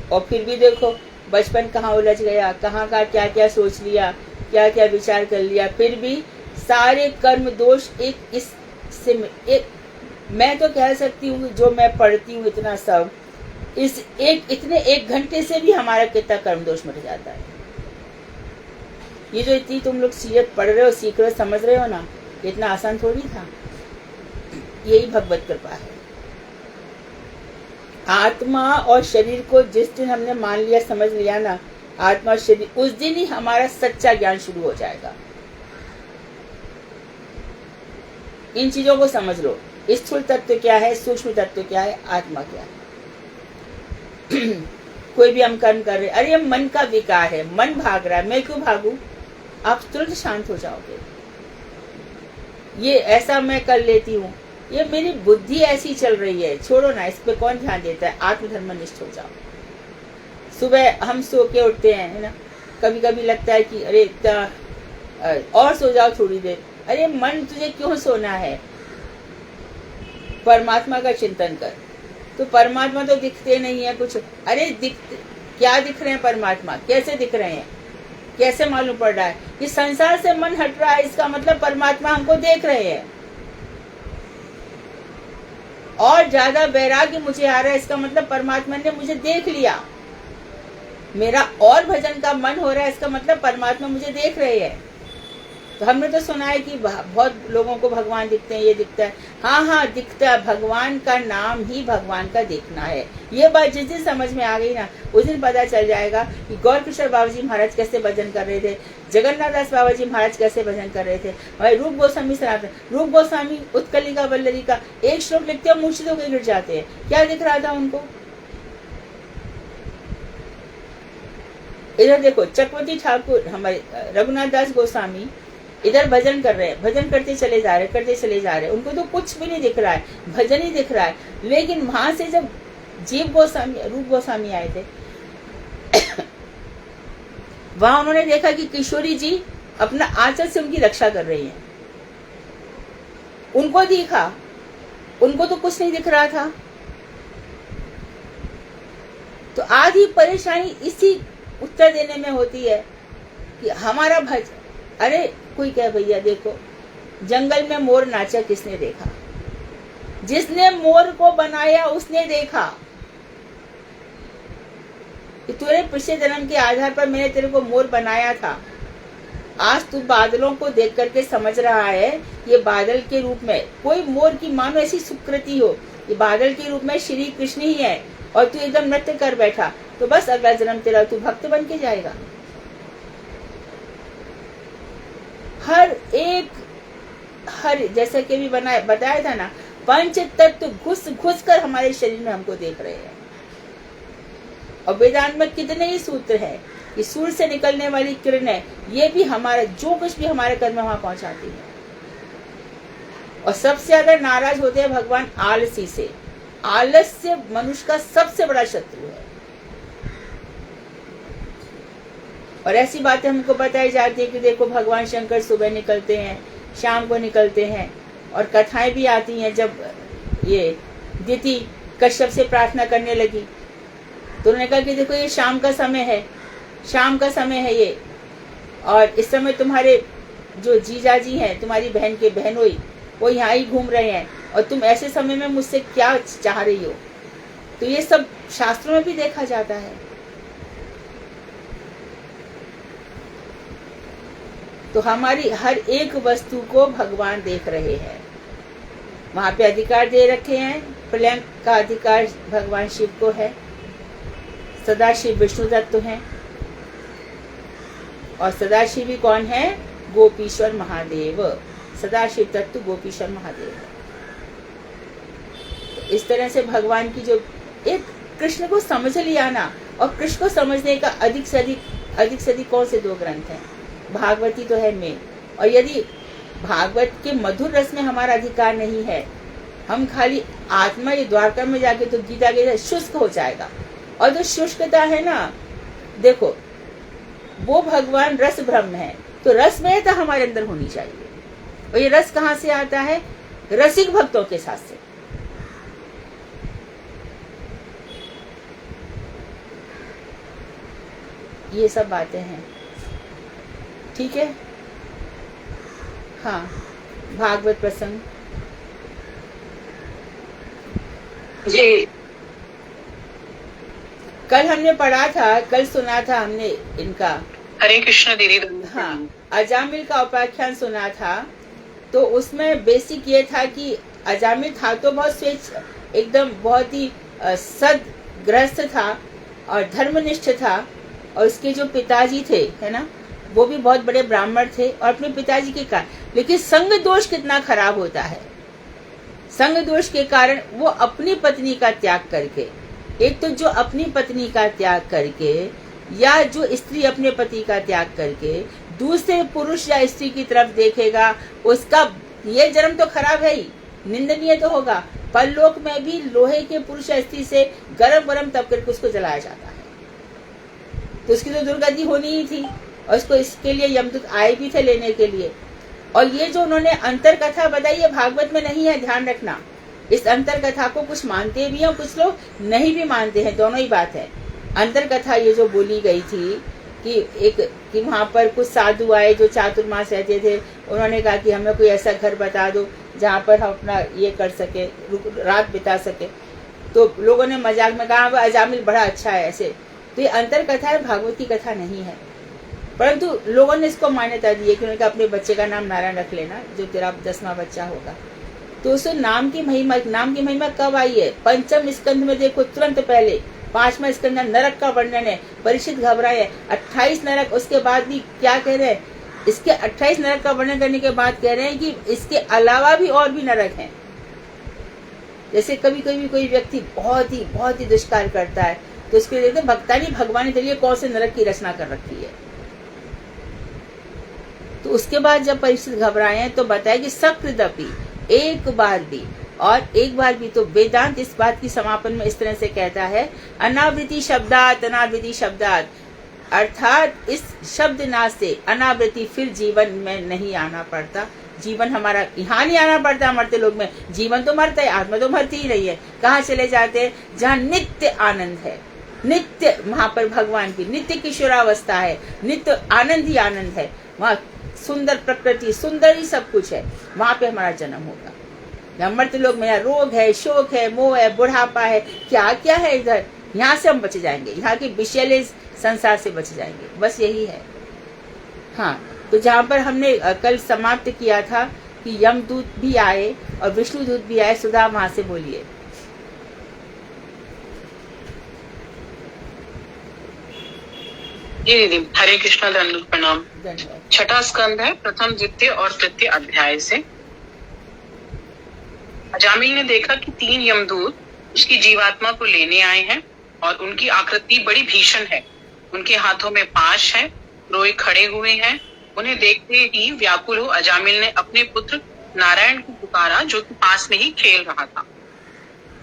और फिर भी देखो बचपन कहाँ उलझ गया, कहाँ का क्या क्या सोच लिया, क्या क्या विचार कर लिया। फिर भी सारे कर्म दोष एक मैं तो कह सकती हूँ जो मैं पढ़ती हूँ इतना सब, इतने 1 घंटे से भी हमारा कितना कर्म दोष मिट जाता है। ये जो इतनी तुम लोग सीरत पढ़ रहे हो, सीख रहे हो, समझ रहे हो ना, इतना आसान थोड़ी था। यही भगवत कृपा है। आत्मा और शरीर को जिस दिन हमने मान लिया, समझ लिया ना, आत्मा और शरीर, उस दिन ही हमारा सच्चा ज्ञान शुरू हो जाएगा। इन चीजों को समझ लो। स्थूल तत्व क्या है, सूक्ष्म तत्व क्या है, आत्मा क्या है। कोई भी हम कर्म कर रहे, अरे मन का विकार है, मन भाग रहा है, मैं क्यों भागू? आप तुरंत शांत हो जाओगे। ये ऐसा मैं कर लेती हूँ, ये मेरी बुद्धि ऐसी चल रही है, छोड़ो ना, इस पे कौन ध्यान देता है। आत्मधर्मनिष्ठ हो जाओ। सुबह हम सो के उठते हैं, है ना, कभी कभी लगता है कि अरे और सो जाओ थोड़ी देर। अरे मन, तुझे क्यों सोना है? परमात्मा का चिंतन कर। तो परमात्मा तो दिखते नहीं है कुछ। अरे क्या दिख रहे हैं परमात्मा? कैसे दिख रहे हैं? कैसे मालूम पड़ रहा है कि संसार से मन हट रहा है? इसका मतलब परमात्मा हमको देख रहे हैं। और ज्यादा वैराग्य मुझे आ रहा है, इसका मतलब परमात्मा ने मुझे देख लिया। मेरा और भजन का मन हो रहा है, इसका मतलब परमात्मा मुझे देख रहे हैं। तो हमने तो सुना है कि बहुत लोगों को भगवान दिखते हैं, ये दिखता है। हाँ दिखता है। भगवान का नाम ही भगवान का देखना है। ये बात जिस दिन समझ में आ गई ना, उस दिन पता चल जाएगा कि गौर किशोर बाबा जी महाराज कैसे भजन कर रहे थे, जगन्नाथ दास बाबा जी महाराज कैसे भजन कर रहे थे, भाई रूप गोस्वामी सनातन, रूप गोस्वामी उत्कलिका वल्लरी का एक श्लोक लिखते हो, मूर्छित होकर गिर जाते हैं। क्या दिख रहा था उनको? इधर देखो, चक्रवर्ती ठाकुर हमारे रघुनाथ दास गोस्वामी इधर भजन कर रहे हैं, भजन करते चले जा रहे, उनको तो कुछ भी नहीं दिख रहा है, भजन ही दिख रहा है। लेकिन वहां से जब जीव गोस्वामी, रूप गोस्वामी आए थे, वहां उन्होंने देखा कि किशोरी जी अपना आंचल से उनकी रक्षा कर रही हैं। उनको दिखा, उनको तो कुछ नहीं दिख रहा था। तो आधी परेशानी इसी उत्तर देने में होती है कि हमारा अरे कोई कहे भैया देखो, जंगल में मोर नाचा किसने देखा? जिसने मोर को बनाया उसने देखा कि तेरे पिछले जन्म के आधार पर मैंने तेरे को मोर बनाया था। आज तू बादलों को देख करके समझ रहा है ये बादल के रूप में कोई मोर की मानो ऐसी सुकृति हो, ये बादल के रूप में श्री कृष्ण ही है, और तू एकदम नृत्य कर बैठा, तो बस अगला जन्म तेरा तू भक्त बन के जाएगा। हर जैसे कि भी बताया था ना, पंच तत्व घुस घुस कर हमारे शरीर में हमको देख रहे हैं। और वेदांत में कितने ही सूत्र हैं कि सूर्य से निकलने वाली किरणें ये भी हमारा जो कुछ भी हमारे कर्म में वहां पहुंचाती है। और सबसे ज्यादा नाराज होते हैं भगवान आलसी से। आलस्य मनुष्य का सबसे बड़ा शत्रु है। और ऐसी बातें हमको बताई जाती है कि देखो भगवान शंकर सुबह निकलते हैं, शाम को निकलते हैं, और कथाएं भी आती हैं। जब ये दिति कश्यप से प्रार्थना करने लगी तो उन्होंने कहा कि देखो ये शाम का समय है, शाम का समय है ये, और इस समय तुम्हारे जो जीजा जी हैं, तुम्हारी बहन के बहनोई, वो यहाँ ही घूम रहे हैं, और तुम ऐसे समय में मुझसे क्या चाह रही हो? तो ये सब शास्त्रों में भी देखा जाता है। तो हमारी हर एक वस्तु को भगवान देख रहे हैं। वहां पे अधिकार दे रखे हैं। प्रलय का अधिकार भगवान शिव को है, सदाशिव विष्णु तत्व हैं, और सदाशिव ही कौन है? गोपीश्वर महादेव। सदाशिव तत्व गोपीश्वर महादेव। तो इस तरह से भगवान की जो एक कृष्ण को समझ लिया ना, और कृष्ण को समझने का अधिक से अधिक कौन से 2 ग्रंथ हैं? भागवती तो है मेन। और यदि भागवत के मधुर रस में हमारा अधिकार नहीं है, हम खाली आत्मा ये द्वारका में जाके तो गीता के शुष्क हो जाएगा। और जो शुष्कता है ना, देखो वो भगवान रस ब्रह्म है, तो रस में तो हमारे अंदर होनी चाहिए। और ये रस कहाँ से आता है? रसिक भक्तों के साथ से। ये सब बातें हैं, ठीक है। हाँ, भागवत प्रसंग जी कल हमने पढ़ा था, कल सुना था हमने इनका। हरे कृष्ण दीदी। हाँ, अजामिल का उपाख्यान सुना था। तो उसमें बेसिक ये था कि अजामिल था तो बहुत एकदम बहुत ही सदगृहस्थ था और धर्मनिष्ठ था। और उसके जो पिताजी थे, है ना, वो भी बहुत बड़े ब्राह्मण थे, और अपने पिताजी के कारण, लेकिन संग दोष कितना खराब होता है। संग दोष के कारण वो अपनी पत्नी का त्याग करके, एक तो जो अपनी पत्नी का त्याग करके, या जो स्त्री अपने पति का त्याग करके दूसरे पुरुष या स्त्री की तरफ देखेगा, उसका ये जन्म तो खराब है ही, निंदनीय तो होगा। परलोक में भी लोहे के पुरुष या स्त्री से गरम तप करके उसको जलाया जाता है। तो उसकी तो दुर्गति होनी ही थी, और उसको इसके लिए यमदूत आए भी थे लेने के लिए। और ये जो उन्होंने अंतर कथा बताई है, भागवत में नहीं है, ध्यान रखना। इस अंतर कथा को कुछ मानते भी हैं और कुछ लोग नहीं भी मानते हैं, दोनों ही बात है। अंतर कथा ये जो बोली गई थी कि वहाँ पर कुछ साधु आए जो चातुर्मास रहते थे, उन्होंने कहा कि हमें कोई ऐसा घर बता दो जहाँ पर हम अपना ये कर सके, रात बिता सके। तो लोगों ने मजाक में कहा वह अजामिल बड़ा अच्छा है ऐसे। तो ये अंतर कथा है, भागवत की कथा नहीं है। परंतु लोगों ने इसको मान्यता दी है कि उन्होंने कहा अपने बच्चे का नाम नारायण रख लेना, जो तेरा 10वां बच्चा होगा। तो उस नाम की महिमा कब आई है? 5वें स्कंध में देखो, तुरंत पहले 5वां स्कंध नरक का वर्णन है। परीक्षित घबराए, 28 नरक। उसके बाद भी क्या कह रहे हैं? इसके 28 नरक का वर्णन करने के बाद कह रहे हैं कि इसके अलावा भी और भी नरक हैं। जैसे कभी कभी कोई व्यक्ति बहुत ही दुष्कार करता है, तो उसके लिए भक्तानी भगवान के लिए कौन से नरक की रचना कर रखी है। तो उसके बाद जब परीक्षित घबराए तो बताया कि सकृदपि, एक बार भी। तो वेदांत इस बात की समापन में इस तरह से कहता है, अनावृत्ति शब्दात, अर्थात इस शब्द नाश से अनावृत्ति फिर जीवन में नहीं आना पड़ता। जीवन हमारा यहाँ नहीं आना पड़ता मरते लोग में। जीवन तो मरता है, आत्मा तो मरती ही रही है। कहाँ चले जाते हैं? जहाँ नित्य आनंद है, नित्य वहाँ पर भगवान की नित्य किशोरावस्था है, नित्य आनंद ही आनंद है। वहाँ सुंदर प्रकृति, सुंदर ही सब कुछ है। वहाँ पे हमारा जन्म होगा। यहाँ मरते लोग में रोग है, शोक है, मोह है, बुढ़ापा है, क्या क्या है इधर। यहाँ से हम बच जाएंगे, यहाँ के विषैले संसार से बच जाएंगे, बस यही है। हाँ, तो जहाँ पर हमने कल समाप्त किया था कि यमदूत भी आए और विष्णुदूत भी आए। सुधा वहां से बोलिए। जी दीदी, हरे कृष्णा, दंडवत प्रणाम। छठा स्कंद है, प्रथम, द्वितीय और तृतीय अध्याय से। अजामिल ने देखा कि 3 यमदूत उसकी जीवात्मा को लेने आए हैं और उनकी आकृति बड़ी भीषण है। उनके हाथों में पाश है, रोए खड़े हुए हैं। उन्हें देखते ही व्याकुल हो अजामिल ने अपने पुत्र नारायण को पुकारा, जो कि पास में ही खेल रहा था।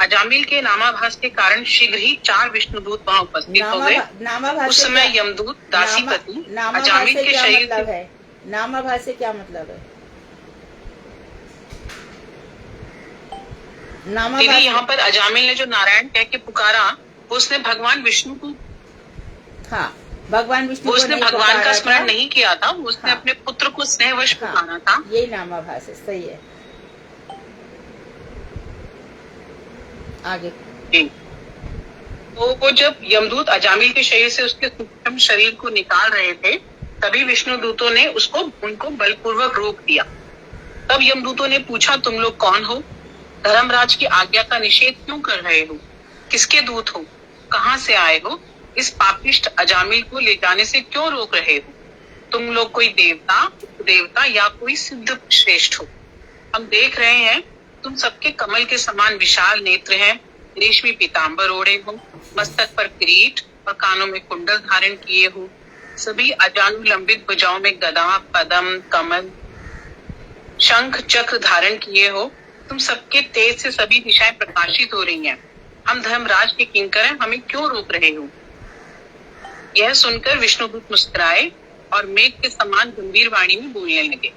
अजामिल के नामाभास के कारण शीघ्र ही 4 विष्णुदूत वहां उपस्थित हो गए। उस समय यमदूत दासीपति अजामिल के शरीर से, नामाभास से क्या मतलब है? दीदी, यहाँ पर अजामिल ने जो नारायण कह के पुकारा, उसने भगवान विष्णु को, हाँ, भगवान विष्णु, उसने भगवान का स्मरण नहीं किया था, उसने अपने पुत्र को स्नेहवश पुकारा था। यही नामाभास है, सही है। आगे। तो वो जब यमदूत अजामिल के शरीर से उसके सूक्ष्म शरीर को निकाल रहे थे, तभी विष्णुदूतों ने उनको बलपूर्वक रोक दिया। तब यमदूतों ने पूछा, तुम लोग कौन हो? धर्मराज की आज्ञा का निषेध क्यों कर रहे हो? किसके दूत हो? कहाँ से आए हो? इस पापिष्ट अजामिल को ले जाने से क्यों रोक रहे हो? तुम लोग कोई देवता या कोई सिद्ध श्रेष्ठ हो? हम देख रहे हैं तुम सबके कमल के समान विशाल नेत्र हैं, रेशमी पीताम्बर ओढ़े हो, मस्तक पर किरीट और कानों में कुंडल धारण किए हो, सभी अजानुलंबित भुजाओं में गदा, पद्म, कमल, शंख, चक्र धारण किए हो। तुम सबके तेज से सभी दिशाएं प्रकाशित हो रही हैं। हम धर्मराज के किंकर हैं, हमें क्यों रोक रहे हो? यह सुनकर विष्णुदूत मुस्कुराए और मेघ के समान गंभीर वाणी में बोलने लगे,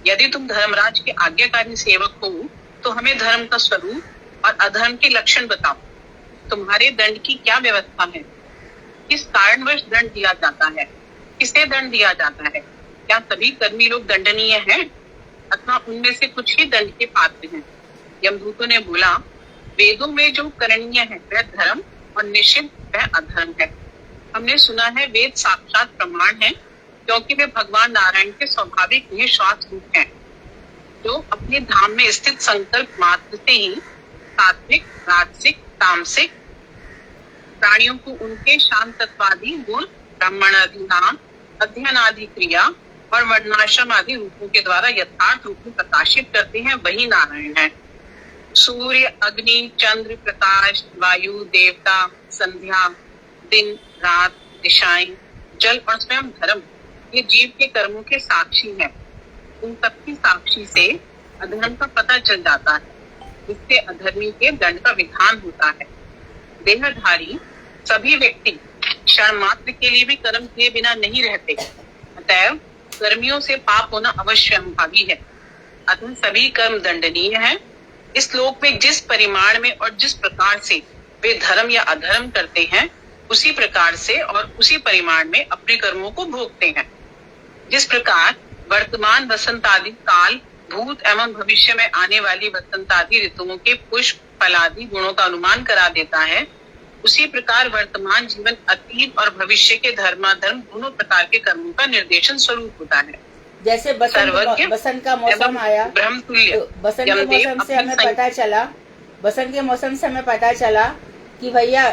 यदि तुम धर्मराज के आज्ञाकारी सेवक हो तो हमें धर्म का स्वरूप और अधर्म के लक्षण बताओ। तुम्हारे दंड की क्या व्यवस्था है? किस कारणवश दंड दिया जाता है? किसे दंड दिया जाता है? क्या सभी कर्मी लोग दंडनीय हैं अथवा उनमें से कुछ ही दंड के पात्र हैं? यमदूतों ने बोला, वेदों में जो करणीय है वह धर्म और निषिद्ध वह अधर्म है। हमने सुना है वेद साक्षात प्रमाण है, क्योंकि वे भगवान नारायण के स्वाभाविक निःश्वास रूप हैं, जो अपने धाम में स्थित संकल्प मात्र से ही सात्विक, राजसिक, तामसिक प्राणियों को उनके शांतत्वादि गुण, ब्राह्मणादि नाम, अध्ययन आदि क्रिया और वर्णाश्रम आदि रूपों के द्वारा यथार्थ रूप में प्रकाशित करते हैं, वही नारायण है। सूर्य, अग्नि, चंद्र, प्रकाश, वायु, देवता, संध्या, दिन, रात, दिशाएं, जल और स्वयं धर्म, ये जीव के कर्मों के साक्षी हैं। उन सबकी साक्षी से अधर्म का पता चल जाता है, जिससे अधर्मी के दंड का विधान होता है। देहधारी सभी व्यक्ति क्षण मात्र के लिए भी कर्म किए बिना नहीं रहते, अतएव कर्मियों से पाप होना अवश्य संभावी है। अतः सभी कर्म दंडनीय हैं। इस लोक में जिस परिमाण में और जिस प्रकार से वे धर्म या अधर्म करते हैं, उसी प्रकार से और उसी परिमाण में अपने कर्मों को भोगते हैं। जिस प्रकार वर्तमान वसंतादि काल, भूत एवं भविष्य में आने वाली वसंतादि ऋतुओं के पुष्प, फलादि गुणों का अनुमान करा देता है, उसी प्रकार वर्तमान जीवन अतीत और भविष्य के धर्माधर्म दोनों प्रकार के कर्मों का निर्देशन स्वरूप होता है। जैसे बसंत का मौसम आया, तो बसंत के मौसम से हमें पता चला कि भैया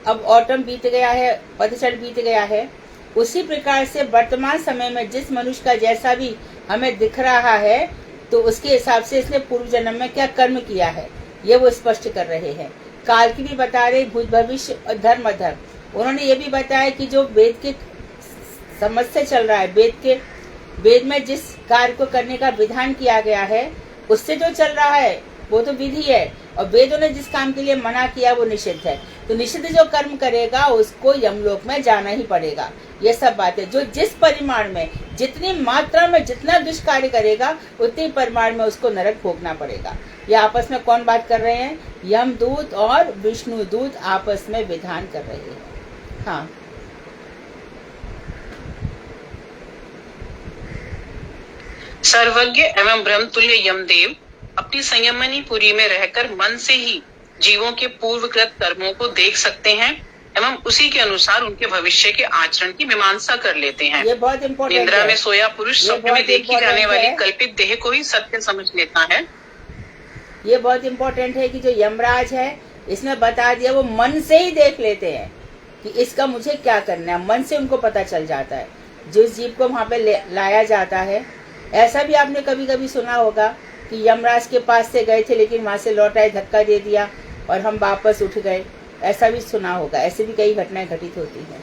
अब ऑटम बीत गया है, पतझड़ बीत गया है। उसी प्रकार से वर्तमान समय में जिस मनुष्य का जैसा भी हमें दिख रहा है, तो उसके हिसाब से इसने पूर्व जन्म में क्या कर्म किया है, ये वो स्पष्ट कर रहे हैं। काल की भी बता रहे, भूत भविष्य और धर्म अधर्म। उन्होंने ये भी बताया कि जो वेद के समझ से चल रहा है, वेद में जिस कार्य को करने का विधान किया गया है, उससे जो चल रहा है वो तो विधि है, और वेदों ने जिस काम के लिए मना किया वो निषिद्ध है। तो निश्चित जो कर्म करेगा उसको यमलोक में जाना ही पड़ेगा। ये सब बातें जो जिस परिमाण में, जितनी मात्रा में, जितना दुष्कार्य करेगा उतनी परिमाण में उसको नरक भोगना पड़ेगा। ये आपस में कौन बात कर रहे हैं? यमदूत और विष्णु दूत आपस में विधान कर रहे हैं। हाँ, सर्वज्ञ एवं ब्रह्म तुल्य यमदेव अपनी संयमनी पुरी में रहकर मन से ही जीवों के पूर्वकृत कर्मों को देख सकते हैं एवं उसी के अनुसार उनके भविष्य के आचरण की मीमांसा कर लेते हैं। ये बहुत इम्पोर्टेंट है। निद्रा में सोया पुरुष स्वप्न में देखी जाने वाली कल्पित देह को ही सत्य समझ लेता है। ये बहुत इम्पोर्टेंट है कि जो यमराज है इसने बता दिया, वो मन से ही देख लेते हैं कि इसका मुझे क्या करना है। मन से उनको पता चल जाता है। जिस जीव को वहां पे लाया जाता है, ऐसा भी आपने कभी कभी सुना होगा कि यमराज के पास से गए थे लेकिन वहां से लौट आए, धक्का दे दिया और हम वापस उठ गए। ऐसा भी सुना होगा। ऐसे भी कई घटनाएं घटित होती हैं।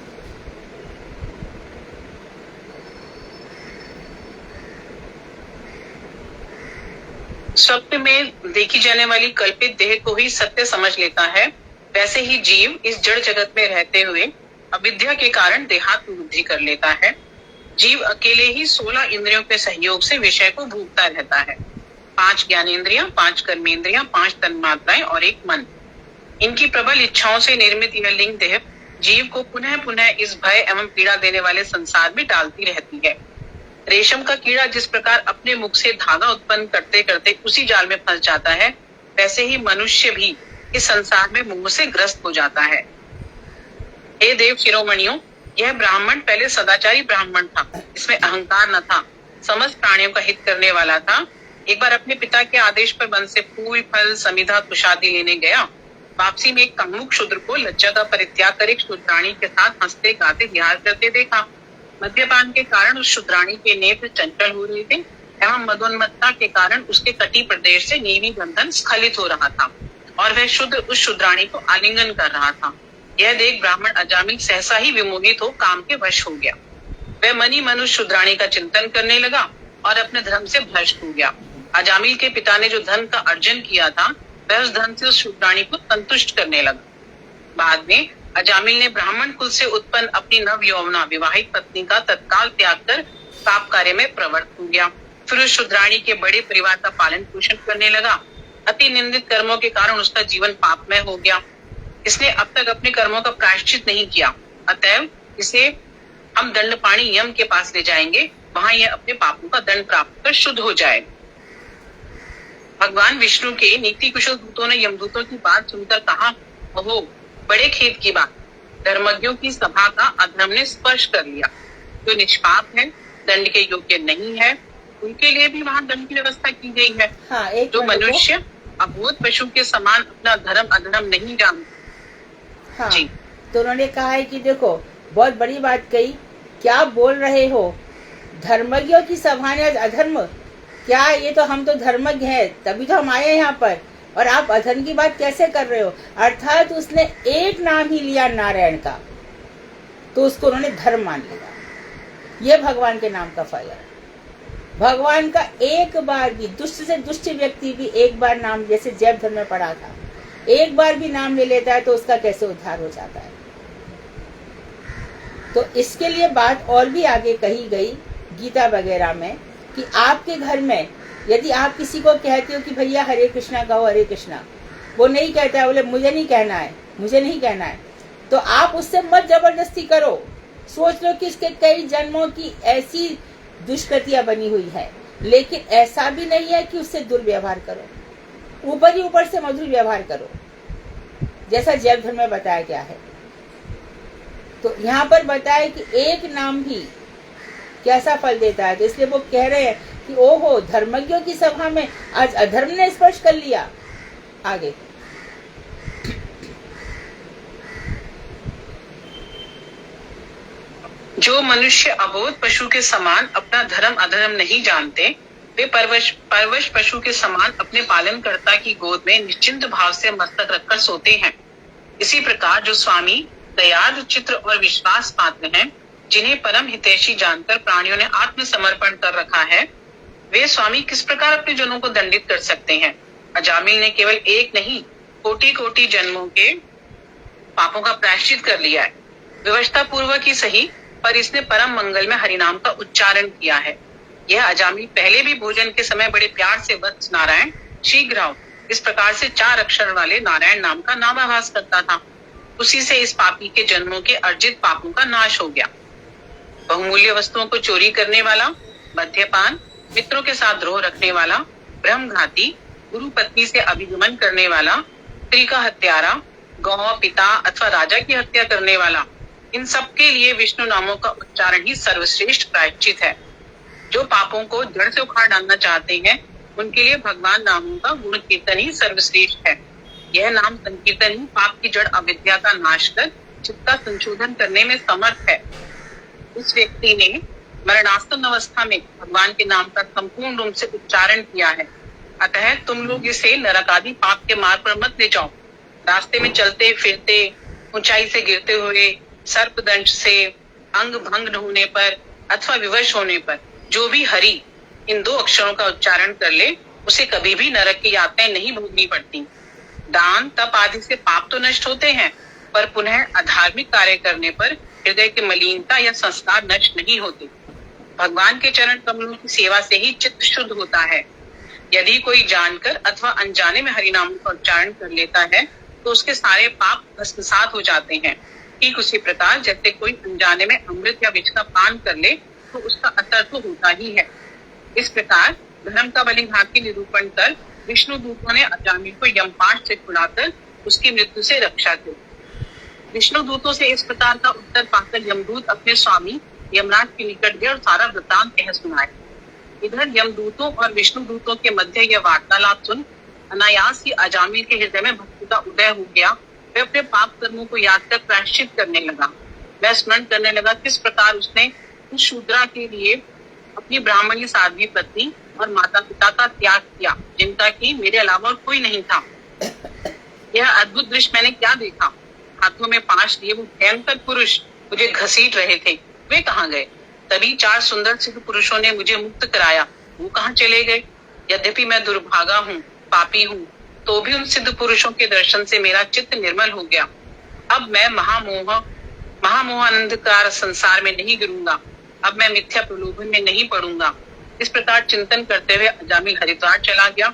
स्वप्न में देखी जाने वाली कल्पित देह को ही सत्य समझ लेता है। वैसे ही जीव इस जड़ जगत में रहते हुए अविद्या के कारण देहात्म बुद्धि कर लेता है। जीव अकेले ही 16 इंद्रियों के सहयोग से विषय को भोगता रहता है। 5 ज्ञानेंद्रियां, 5 कर्मेंद्रियां, 5 तन्मात्राएं और 1 मन। इनकी प्रबल इच्छाओं से निर्मित यह लिंग देह जीव को पुनः पुनः इस भय एवं पीड़ा देने वाले संसार में डालती रहती है। रेशम का कीड़ा जिस प्रकार अपने मुख से धागा उत्पन्न करते करते उसी जाल में फंस जाता है, वैसे ही मनुष्य भी इस संसार में मोह से ग्रस्त हो जाता है। हे देव शिरोमणियों, यह ब्राह्मण पहले सदाचारी ब्राह्मण था। इसमें अहंकार न था, समस्त प्राणियों का हित करने वाला था। एक बार अपने पिता के आदेश पर वन से फूल, फल, समिधा, कुशादी लेने गया। वापसी में एक कामुक शूद्र को लज्जा का परित्याग कर एक शूद्राणी के साथ हंसते गाते विहार करते देखा। मद्यपान के कारण उस शूद्राणी के नेत्र चंचल हो रहे थे एवं मदोन्मत्ता के कारण उसके कटी प्रदेश से नीवी बंधन स्खलित हो रहा था और वह शूद्र उस शूद्राणी को आलिंगन कर रहा था। यह देख ब्राह्मण अजामिल सहसा ही विमोहित हो काम के वश हो गया। वह मनी मन उस शूद्राणी का चिंतन करने लगा और अपने धर्म से भ्रष्ट हो गया। अजामिल के पिता ने जो धन का अर्जन किया था, वह उस धन से उस शूद्राणी को संतुष्ट करने लगा। बाद में अजामिल ने ब्राह्मण कुल से उत्पन्न अपनी नव यौवना विवाहित पत्नी का तत्काल त्याग कर पाप कार्य में प्रवृत्त हो गया। फिर उस शूद्राणी के बड़े परिवार का पालन पोषण करने लगा। अति निंदित कर्मों के कारण उसका जीवन पापमय हो गया। इसने अब तक अपने कर्मों का प्रायश्चित नहीं किया, अतएव इसे हम दंडपाणी यम के पास ले जाएंगे। वहां यह अपने पापों का दंड प्राप्त कर शुद्ध हो जाए। भगवान विष्णु के नीति कुशल दूतों ने यमदूतों की बात सुनकर कहा, ओहो, बड़े खेद की बात, धर्मज्ञों की सभा का अधर्म ने स्पर्श कर लिया। जो निष्पाप है, दंड के योग्य नहीं है, उनके लिए भी वहां दंड की व्यवस्था की गई है। हाँ, जो मनुष्य अबोध पशु के समान अपना धर्म अधर्म नहीं जानता। हाँ, तो उन्होंने कहा है कि देखो, बहुत बड़ी बात कही, क्या बोल रहे हो? धर्मज्ञों की सभा ने अधर्म? क्या ये तो हम तो धर्मज्ञ हैं, तभी तो हम आए यहाँ पर, और आप अधर्म की बात कैसे कर रहे हो? अर्थात उसने एक नाम ही लिया नारायण का, तो उसको उन्होंने धर्म मान लिया। ये भगवान के नाम का फल है। भगवान का एक बार भी, दुष्ट से दुष्ट व्यक्ति भी एक बार नाम, जैसे जैव धर्म में पढ़ा था, एक बार भी नाम ले लेता है तो उसका कैसे उद्धार हो जाता है। तो इसके लिए बात और भी आगे कही गई गीता वगैरह में कि आपके घर में यदि आप किसी को कहते हो कि भैया हरे कृष्णा कहो, हरे कृष्णा, वो नहीं कहता है, बोले मुझे नहीं कहना है, मुझे नहीं कहना है, तो आप उससे मत जबरदस्ती करो। सोच लो कि इसके कई जन्मों की ऐसी दुष्कृतियां बनी हुई है, लेकिन ऐसा भी नहीं है कि उससे दुर्व्यवहार करो, ऊपर ही ऊपर से मधुर व्यवहार करो, जैसा जैव धर्म में बताया गया है। तो यहाँ पर बताया कि एक नाम भी कैसा फल देता है। तो इसलिए वो कह रहे हैं कि ओहो, धर्मज्ञों की सभा में आज अधर्म ने स्पर्श कर लिया। आगे जो मनुष्य अबोध पशु के समान अपना धर्म अधर्म नहीं जानते, वे परवश पशु के समान अपने पालनकर्ता की गोद में निश्चिंत भाव से मस्तक रखकर सोते हैं। इसी प्रकार जो स्वामी दयालु, चित्र और विश्वास पात्र हैं, जिन्हें परम हितैषी जानकर प्राणियों ने आत्मसमर्पण कर रखा है, वे स्वामी किस प्रकार अपने जनों को दंडित कर सकते हैं। अजामिल ने केवल एक नहीं, कोटि कोटि जन्मों के पापों का प्रायश्चित कर लिया है। व्यवस्था पूर्वक ही सही, पर इसने परम मंगल में हरिनाम का उच्चारण किया है। यह अजामिल पहले भी भोजन के समय बड़े प्यार से वत्स नारायण शीघ्र आओ इस प्रकार से 4 अक्षर वाले नारायण नाम का नामाभास करता था। उसी से इस पापी के जन्मों के अर्जित पापों का नाश हो गया। बहुमूल्य वस्तुओं को चोरी करने वाला, मद्यपान, मित्रों के साथ द्रोह रखने वाला, ब्रह्मघाती, गुरु पत्नी से अभिगमन करने वाला, स्त्री का हत्यारा, गौ, पिता अथवा राजा की हत्या करने वाला, इन सब के लिए विष्णु नामों का उच्चारण ही सर्वश्रेष्ठ प्रायश्चित है। जो पापों को जड़ से उखाड़ डालना चाहते हैं उनके लिए भगवान नामों का गुण कीर्तन ही सर्वश्रेष्ठ है। यह नाम संकीर्तन ही पाप की जड़ अविद्या का नाश कर चित्त का संशोधन करने में समर्थ है। उस व्यक्ति ने मरणासन अवस्था में भगवान के नाम का संपूर्ण रूप से उच्चारण किया है। अतः तुम लोग इसे नरक आदि पाप के मार्ग पर मत ले जाओ। रास्ते में चलते फिरते, ऊंचाई से गिरते हुए, सर्पदंश से अंग भंग होने पर अथवा विवश होने पर जो भी हरि इन 2 अक्षरों का उच्चारण कर ले उसे कभी भी नरक की यातनाएं नहीं भोगनी पड़ती। दान तप आदि से पाप तो नष्ट होते हैं, पर पुनः अधार्मिक कार्य करने पर हृदय की मलिनता या संस्कार नष्ट नहीं होते। भगवान के चरण कमलों की सेवा से ही चित्त शुद्ध होता है। यदि कोई जानकर अथवा अनजाने में हरिनाम का उच्चारण कर लेता है तो उसके सारे पाप भस्मसात हो जाते हैं। ठीक उसी प्रकार जैसे कोई अनजाने में अमृत या विष का पान कर ले तो उसका असर तो होता ही है। इस प्रकार धर्म का बलिहार निरूपण कर विष्णु दूतों ने अजामिल को यमपाश से छुड़ाकर उसकी मृत्यु से रक्षा की। विष्णु दूतों से इस प्रकार का उत्तर पाकर यमदूत अपने स्वामी यमराज के निकट गए और सारा वृत्तांत कह सुनाए। इधर यमदूतों और विष्णु दूतों के मध्य यह वार्तालाप सुन अनायास ही अजामिल के हृदय में भक्ति का उदय हो गया। वह अपने पाप कर्मों को याद कर प्रायश्चित करने लगा। वह स्मरण करने लगा किस प्रकार उसने उस शूद्रा के लिए अपनी ब्राह्मणी साध्वी पत्नी और माता पिता का त्याग किया, जिनका कि मेरे अलावा और कोई नहीं था। यह अद्भुत दृश्य मैंने क्या देखा। हाथों में पाश लिए वो भयंकर पुरुष मुझे घसीट रहे थे। वे कहाँ गए? तभी 4 सुंदर सिद्ध पुरुषों ने मुझे मुक्त कराया। वो कहाँ चले गए? यद्यपि मैं दुर्भागा हूँ, पापी हूँ, तो भी उन सिद्ध पुरुषों के दर्शन से मेरा चित्त निर्मल हो गया। अब मैं महामोहानंदकार संसार में नहीं गिरूंगा। अब मैं मिथ्या प्रलोभन में नहीं पड़ूंगा। इस प्रकार चिंतन करते हुए अजामिल हरिद्वार चला गया।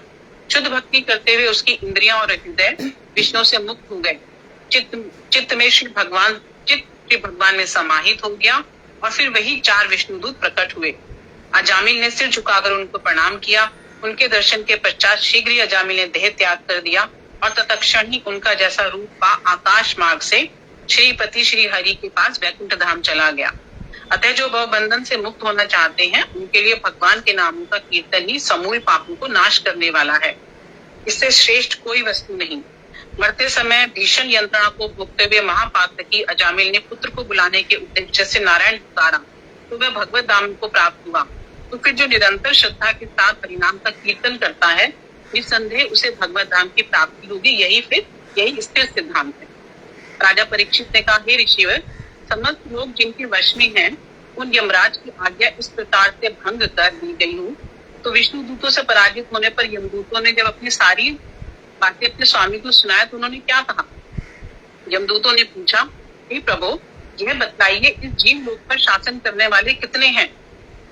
शुद्ध भक्ति करते हुए उसकी इंद्रियां और हृदय विष्णु से मुक्त हो गए। चित्त में श्री भगवान में समाहित हो गया और फिर वही 4 विष्णुदूत प्रकट हुए। अजामिल ने सिर झुकाकर उनको प्रणाम किया। उनके दर्शन के पश्चात शीघ्र ही अजामिल ने देह त्याग कर दिया और तत्क्षण ही उनका जैसा रूप पा आकाश मार्ग से श्रीपति श्री हरि के पास वैकुंठ धाम चला गया। अतः जो भव बंधन से मुक्त होना चाहते हैं उनके लिए भगवान के नामों का कीर्तन ही समूल पापों को नाश करने वाला है। इससे श्रेष्ठ कोई वस्तु नहीं। मरते समय भीषण यंत्रणा को भोगते हुए महापातकी अजामिल ने पुत्र को बुलाने के उद्देश्य से नारायण पुकारा तो वह भगवत धाम को प्राप्त हुआ। तो फिर जो निरंतर श्रद्धा के साथ परिणाम का कीर्तन करता है निसंदेह उसे भगवत धाम की प्राप्ति होगी। यही स्थिर सिद्धांत है। राजा परीक्षित ने कहा, हे ऋषिवर, समस्त लोग जिनके वश में हैं उन यमराज की आज्ञा इस प्रकार से भंग कर दी गई हूँ तो विष्णु दूतों से पराजित होने पर यमदूतों ने जब अपनी सारी बातें अपने स्वामी को सुनाया तो उन्होंने क्या कहा? यमदूतों ने पूछा, हे प्रभु, यह बताइए इस जीव लोक पर शासन करने वाले कितने हैं?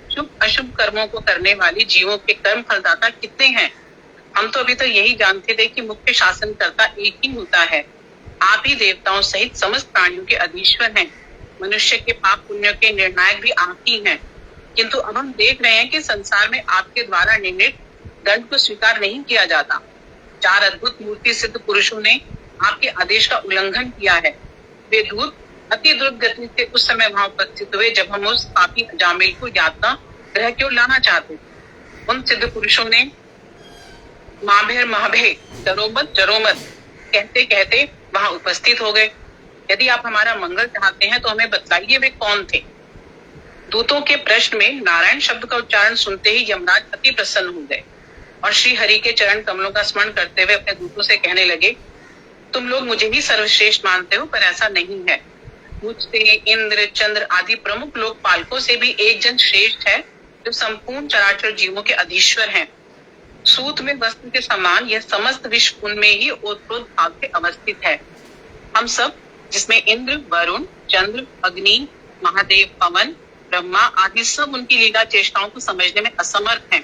शुभ अशुभ कर्मों को करने वाले जीवों के कर्म फलदाता कितने हैं? हम तो अभी तो यही जानते थे कि मुख्य शासनकर्ता एक ही होता है। आप ही देवताओं सहित समस्त प्राणियों के अधीश्वर हैं। मनुष्य के पाप पुण्य के निर्णायक भी आप ही हैं। किंतु अब हम देख रहे हैं कि संसार में आपके द्वारा निर्णित दंड को स्वीकार नहीं किया जाता। 4 अद्भुत मूर्ति सिद्ध पुरुषों ने आपके आदेश का उल्लंघन किया है। वे दूत अति द्रुत गति से उस समय वहां उपस्थित हुए जब हम उस पापी अजामिल को यातना ग्रह की ओर लाना चाहते। उन सिद्ध पुरुषों ने महाभे डरो मत कहते कहते वहां उपस्थित हो गए। यदि आप हमारा मंगल चाहते हैं तो हमें बतलाइए वे कौन थे। दूतों के प्रश्न में नारायण शब्द का उच्चारण सुनते ही यमराज अति प्रसन्न हो गए और श्री हरि के चरण कमलों का स्मरण करते हुए अपने दूतों से कहने लगे, तुम लोग मुझे ही सर्वश्रेष्ठ मानते हो, पर ऐसा नहीं है। मुझसे इंद्र चंद्र आदि प्रमुख लोकपालकों से भी एक जन श्रेष्ठ है जो संपूर्ण चराचर जीवों के अधीश्वर हैं। सूत में वस्त्र के समान यह समस्त विश्व उनमें ही ओतप्रोत भाव से अवस्थित है। हम सब जिसमें इंद्र, वरुण, चंद्र, अग्नि, महादेव, पवन, ब्रह्मा आदि सब उनकी लीला चेष्टाओं को समझने में असमर्थ हैं,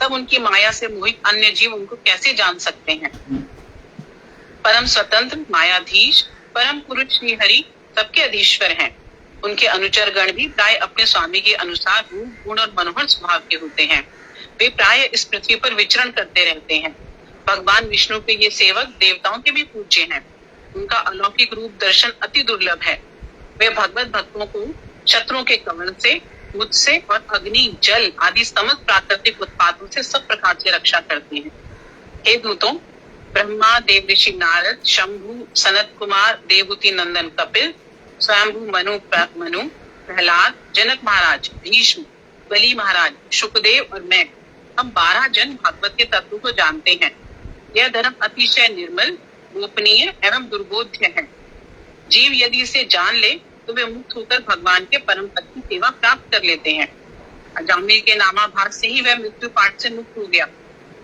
तब उनकी माया से मोहित अन्य जीव उनको कैसे जान सकते हैं। परम स्वतंत्र मायाधीश परम पुरुष श्री हरि सबके अधीश्वर हैं। उनके अनुचर गण भी प्राय अपने स्वामी के अनुसार रूप, गुण और मनोहर स्वभाव के होते हैं। वे प्राय इस पृथ्वी पर विचरण करते रहते हैं। भगवान विष्णु के ये सेवक देवताओं के भी पूज्य हैं। उनका अलौकिक रूप दर्शन अति दुर्लभ है। वे भगवत भक्तों को शत्रुओं के कवच से, मुझ से और अग्नि, जल आदि समस्त प्राकृतिक उत्पादों से सब प्रकार से रक्षा करते हैं। हे दूतों, ब्रह्मा, देव ऋषि नारद, शंभु, सनत कुमार, देवहूति नंदन कपिल, स्वयंभू मनु, प्रहलाद, जनक महाराज, भीष्म, बलि महाराज, शुकदेव और मैं, हम 12 जन भागवत के तत्व को जानते हैं। यह धर्म अतिशय निर्मल, गोपनीय एवं दुर्बोध्य है। जीव यदि इसे जान ले तो वे मुक्त होकर भगवान के परम पद की सेवा प्राप्त कर लेते हैं। अजामिल के नामाभास से ही वह मृत्यु पाठ से मुक्त हो गया।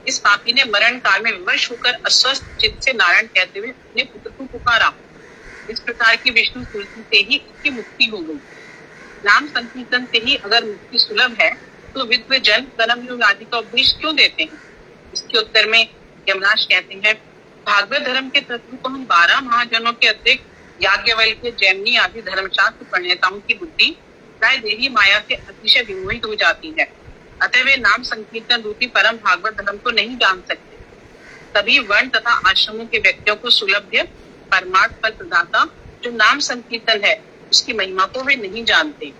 इस पापी ने मरण काल में विवश होकर अस्वस्थ चित्त से नारायण कहते हुए अपने पुत्र को पुकारा। इस प्रकार की विष्णु स्तुति से ही इसकी मुक्ति हो गई। नाम संकीर्तन से ही अगर मुक्ति सुलभ है तो विद्व जन कर्म योग आदि का उपदेश क्यों देते हैं। इसके उत्तर में यमराज कहते हैं, भागवत धर्म के तत्व को हम 12 महाजनों के अतिरिक्त याज्ञवल्क्य, जैमिनी आदि धर्मशास्त्र प्रणेताओं की बुद्धि प्राय देवी माया से अतिशय विमोहित हो जाती है। अतः वे नाम संकीर्तन रूपी परम भागवत धर्म को नहीं जान सकते। तभी वर्ण तथा आश्रमों के व्यक्तियों को सुलभ्य परमार्थ फल प्रदाता जो नाम संकीर्तन है उसकी महिमा को वे नहीं जानते।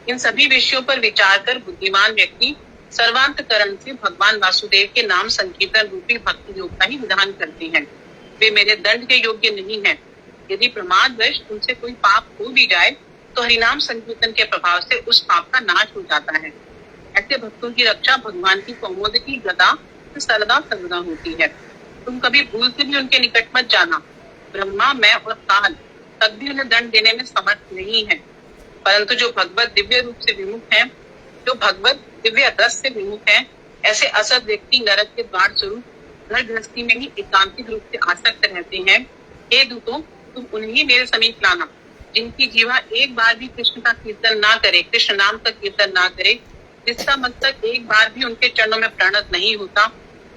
इन सभी विषयों पर विचार कर बुद्धिमान व्यक्ति सर्वांतकरण से भगवान वासुदेव के नाम संकीर्तन रूपी भक्ति योग का ही विधान करते हैं। वे मेरे दंड के योग्य नहीं है। यदि प्रमादवश उनसे कोई पाप हो भी जाए तो हरिनाम संकीर्तन के प्रभाव से उस पाप का नाश हो जाता है। ऐसे भक्तों की रक्षा भगवान की कौमोद की गदा से सर्वदा सर्वदा होती है। तुम कभी भूल से भी उनके निकट मत जाना। ब्रह्मा, मैं और काल तब भी उन्हें दंड देने में समर्थ नहीं है। परंतु जो भगवत दिव्य रूप से विमुख है, जो भगवत दिव्य रस से विमुख है, ऐसे असद व्यक्ति नरक के द्वार स्वरूप घर गृहस्थी में ही एकांतिक रूप से आसक्त रहते हैं। हे दूतों, तुम उन्हें मेरे समीप लाना जिनकी जीवा एक बार भी कृष्ण का कीर्तन ना करे, कृष्ण नाम का कीर्तन ना करे, जिसका मस्तक एक बार भी उनके चरणों में प्रणत नहीं होता,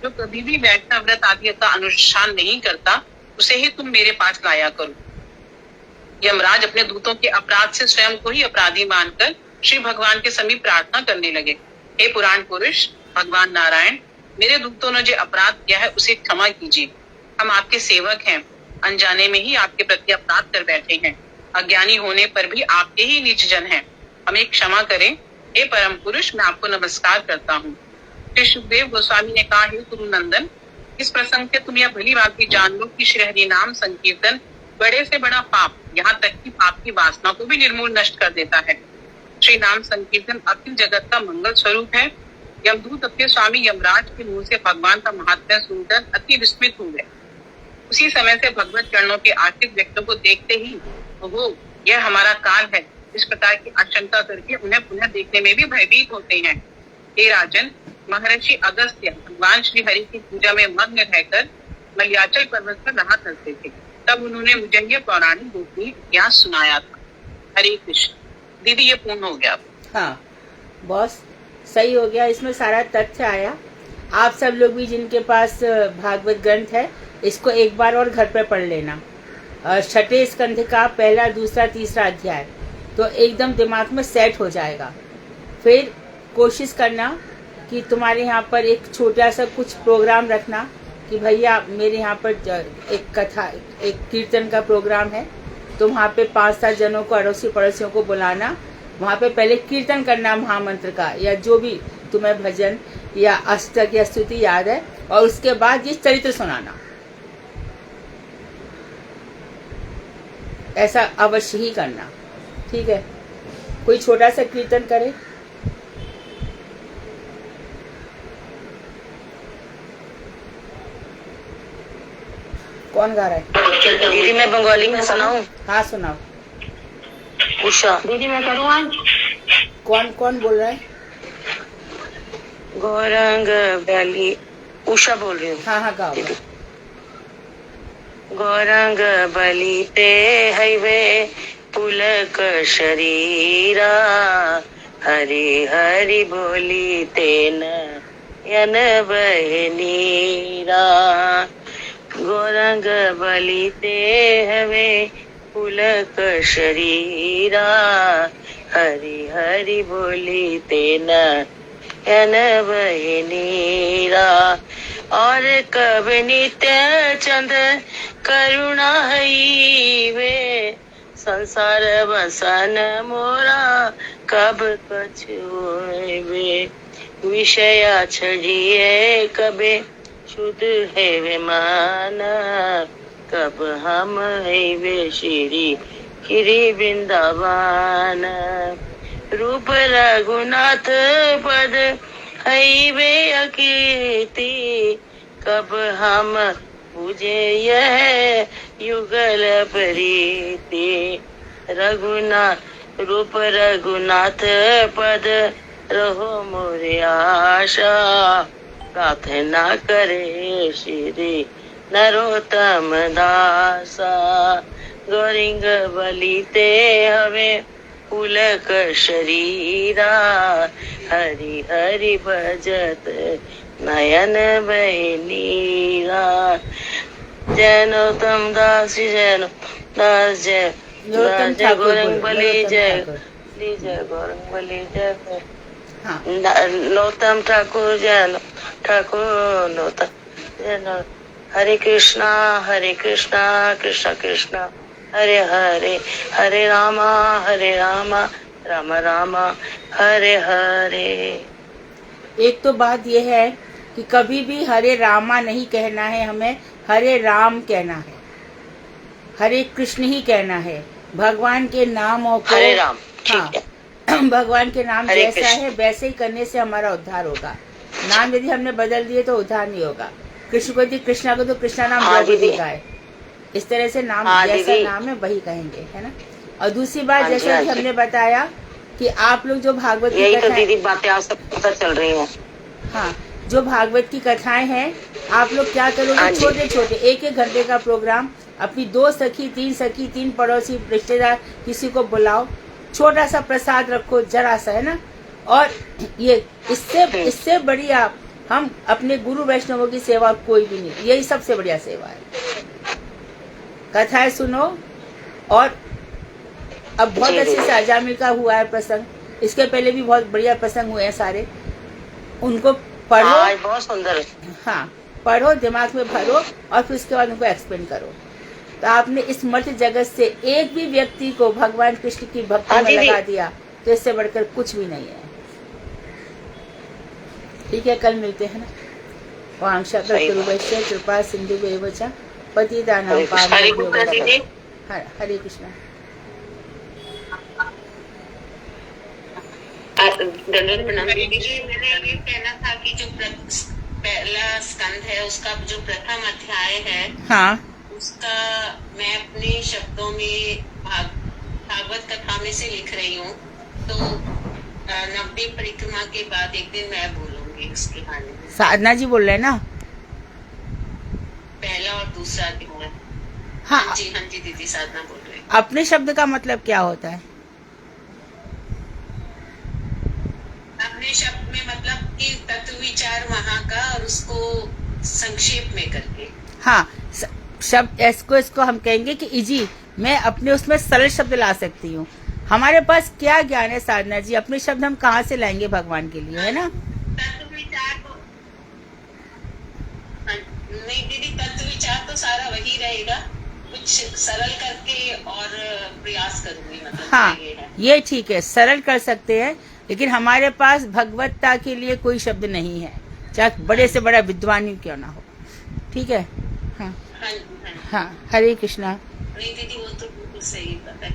जो कभी भी वैष्णव व्रत आदि का अनुष्ठान नहीं करता, उसे ही तुम मेरे पास लाया करो। यमराज अपने दूतों के अपराध से स्वयं को ही अपराधी मानकर श्री भगवान के समीप प्रार्थना करने लगे। हे पुराण पुरुष भगवान नारायण, मेरे दूतों ने जो अपराध किया है उसे क्षमा कीजिए। हम आपके सेवक हैं, अनजाने में ही आपके प्रति अपराध कर बैठे हैं। अज्ञानी होने पर भी आपके ही निज जन हैं, हमें क्षमा करें। हे परम पुरुष, मैं आपको नमस्कार करता हूँ। श्री सुखदेव गोस्वामी ने कहा, हे गुरु नंदन, इस प्रसंग से तुम यह भली बात जान लो कि श्री हरि नाम संकीर्तन बड़े से बड़ा पाप, यहाँ तक कि पाप की वासना को भी निर्मूल नष्ट कर देता है। श्री नाम संकीर्तन अखिल जगत का मंगल स्वरूप है। यमदूत अपने स्वामी यमराज के मुंह से भगवान का महात्म्य सुनकर अति विस्मित हो गए। उसी समय से भगवत चरणों के आश्रित व्यक्तियों को देखते ही वो यह हमारा काल है, इस प्रकार की आशंका करके उन्हें पुनः देखने में भी भयभीत होते हैं। हे राजन, महर्षि अगस्त्य भगवान श्री हरि की पूजा में मग्न रहकर मलयाचल पर्वत पर रहा करते थे। तब उन्होंने मुझे यह पौराणिक गोपनीय इतिहास सुनाया था। हरे कृष्ण। दीदी, ये पूर्ण हो गया। हाँ, बहुत सही हो गया, इसमें सारा तथ्य आया। आप सब लोग भी जिनके पास भागवत ग्रंथ है, इसको एक बार और घर पर पढ़ लेना। 6ठे स्कंध का 1, 2, 3 अध्याय तो एकदम दिमाग में सेट हो जाएगा। फिर कोशिश करना कि तुम्हारे यहाँ पर एक छोटा सा कुछ प्रोग्राम रखना कि भैया मेरे यहाँ पर एक कथा, एक कीर्तन का प्रोग्राम है, तो वहाँ पे 5-7 जनों को, अड़ोसी पड़ोसियों को बुलाना। वहाँ पे पहले कीर्तन करना महामंत्र का, या जो भी तुम्हें भजन या अष्टक या स्तुति याद है, और उसके बाद ये चरित्र सुनाना। ऐसा अवश्य ही करना, ठीक है। कोई छोटा सा कीर्तन करे। कौन गा रहा है? दीदी, मैं बंगाली में सुनाऊं? हाँ, सुनाओ। उषा। दीदी, मैं करूँ आज? कौन कौन बोल रहा है? गौरंग वैली, उषा बोल रही हूँ। हाँ हाँ, गाओ। गौरंग बलिते हैवे पुलक शरीरा हरि हरि बोली तेन यन बहनीरा गौरंग बलिते हवे पुलक शरीरा हरि हरि बोली तेन यन बहनीरा और कब नित्य चंद करुणा हईवे संसार बसन मोरा कब कछुए विषया छड़िए कबे शुद्ध है वे मान कब हम है वे श्री गिरि वृंदावन रूप रघुनाथ पद है वे अकीर्ति कब हम पूजे यह युगल प्रीति रघुनाथ रूप रघुनाथ पद रहो मोरे आशा प्रार्थना करे श्री नरोत्तम दासा गौरिंग बलिते हवे पुलक शरीरा हरि हरि भजत नयन बहनीरा जैनोत्तम दास जैनो दास जय जय गौरंग बलि जय जय गौरंग बलि जय नौतम ठाकुर जय ठाकुर नौतम जय हरे कृष्णा कृष्ण कृष्ण हरे हरे हरे रामा राम रामा हरे हरे। एक तो बात यह है कि कभी भी हरे रामा नहीं कहना है, हमें हरे राम कहना है, हरे कृष्ण ही कहना है। भगवान के नामों को हरे राम, हाँ, भगवान के नाम जैसा है वैसे ही करने से हमारा उद्धार होगा। नाम यदि हमने बदल दिए तो उद्धार नहीं होगा। कृष्ण को यदि कृष्णा को तो कृष्णा नाम द्रौपदी का है, इस तरह से नाम जैसा नाम है वही कहेंगे, है ना। और दूसरी बात जैसे कि हमने बताया कि आप लोग जो भागवत की कथाएं, दीदी बातें आप सब पता चल रही हैं। हाँ, जो भागवत की कथाएं हैं आप लोग क्या करोगे, छोटे छोटे 1-1 घंटे का प्रोग्राम, अपनी 2 सखी 3 सखी 3 पड़ोसी रिश्तेदार किसी को बुलाओ, छोटा सा प्रसाद रखो, जरा सा, है ना। और ये इससे बढ़िया हम अपने गुरु वैष्णवों की सेवा कोई भी नहीं, यही सबसे बढ़िया सेवा है। कथाएं सुनो। और अब बहुत अच्छे से अजामिल का हुआ है प्रसंग, इसके पहले भी बहुत बढ़िया प्रसंग हुए हैं सारे, उनको पढ़ो, बहुत सुंदर। हाँ, पढ़ो, दिमाग में भरो और फिर उसके बाद उनको एक्सप्लेन करो। तो आपने इस मर्त्य जगत से एक भी व्यक्ति को भगवान कृष्ण की भक्ति में लगा दिया तो इससे बढ़कर कुछ भी नहीं है। ठीक है, कल मिलते हैं ना। वांशा वैश्य कृपा सिंधु वेवचा पतितानां पावनेभ्यो हरे कृष्णा। मैंने ये कहना था कि जो पहला स्कंद है उसका जो प्रथम अध्याय है, हाँ, उसका मैं अपने शब्दों में भागवत कथा में से लिख रही हूँ। तो 90 परिक्रमा के बाद एक दिन मैं बोलूंगी उसके बारे में। साधना जी बोल रहे हैं ना, पहला और दूसरा दिन। हाँ जी दीदी, साधना बोल रही। अपने शब्द का मतलब क्या होता है? अपने शब्द में मतलब कि तत्व विचार वहाँ का और उसको संक्षेप में करके। हाँ, शब्द इसको हम कहेंगे कि इजी मैं अपने उसमें सरल शब्द ला सकती हूँ। हमारे पास क्या ज्ञान है साधना जी, अपने शब्द हम कहाँ से लाएंगे भगवान के लिए, है ना। तत्व विचार को नहीं दीदी, तत्व विचार तो सारा वही रहेगा, कुछ सरल करके और प्रयास करूंगी, मतलब हाँ, ये है। ये ठीक है, सरल कर सकते हैं, लेकिन हमारे पास भगवत्ता के लिए कोई शब्द नहीं है, चाहे बड़े से बड़ा विद्वान ही क्यों ना हो। ठीक है, हाँ, हाँ, हाँ, हरे कृष्णा। नहीं दीदी, वो तो बिल्कुल सही बात है।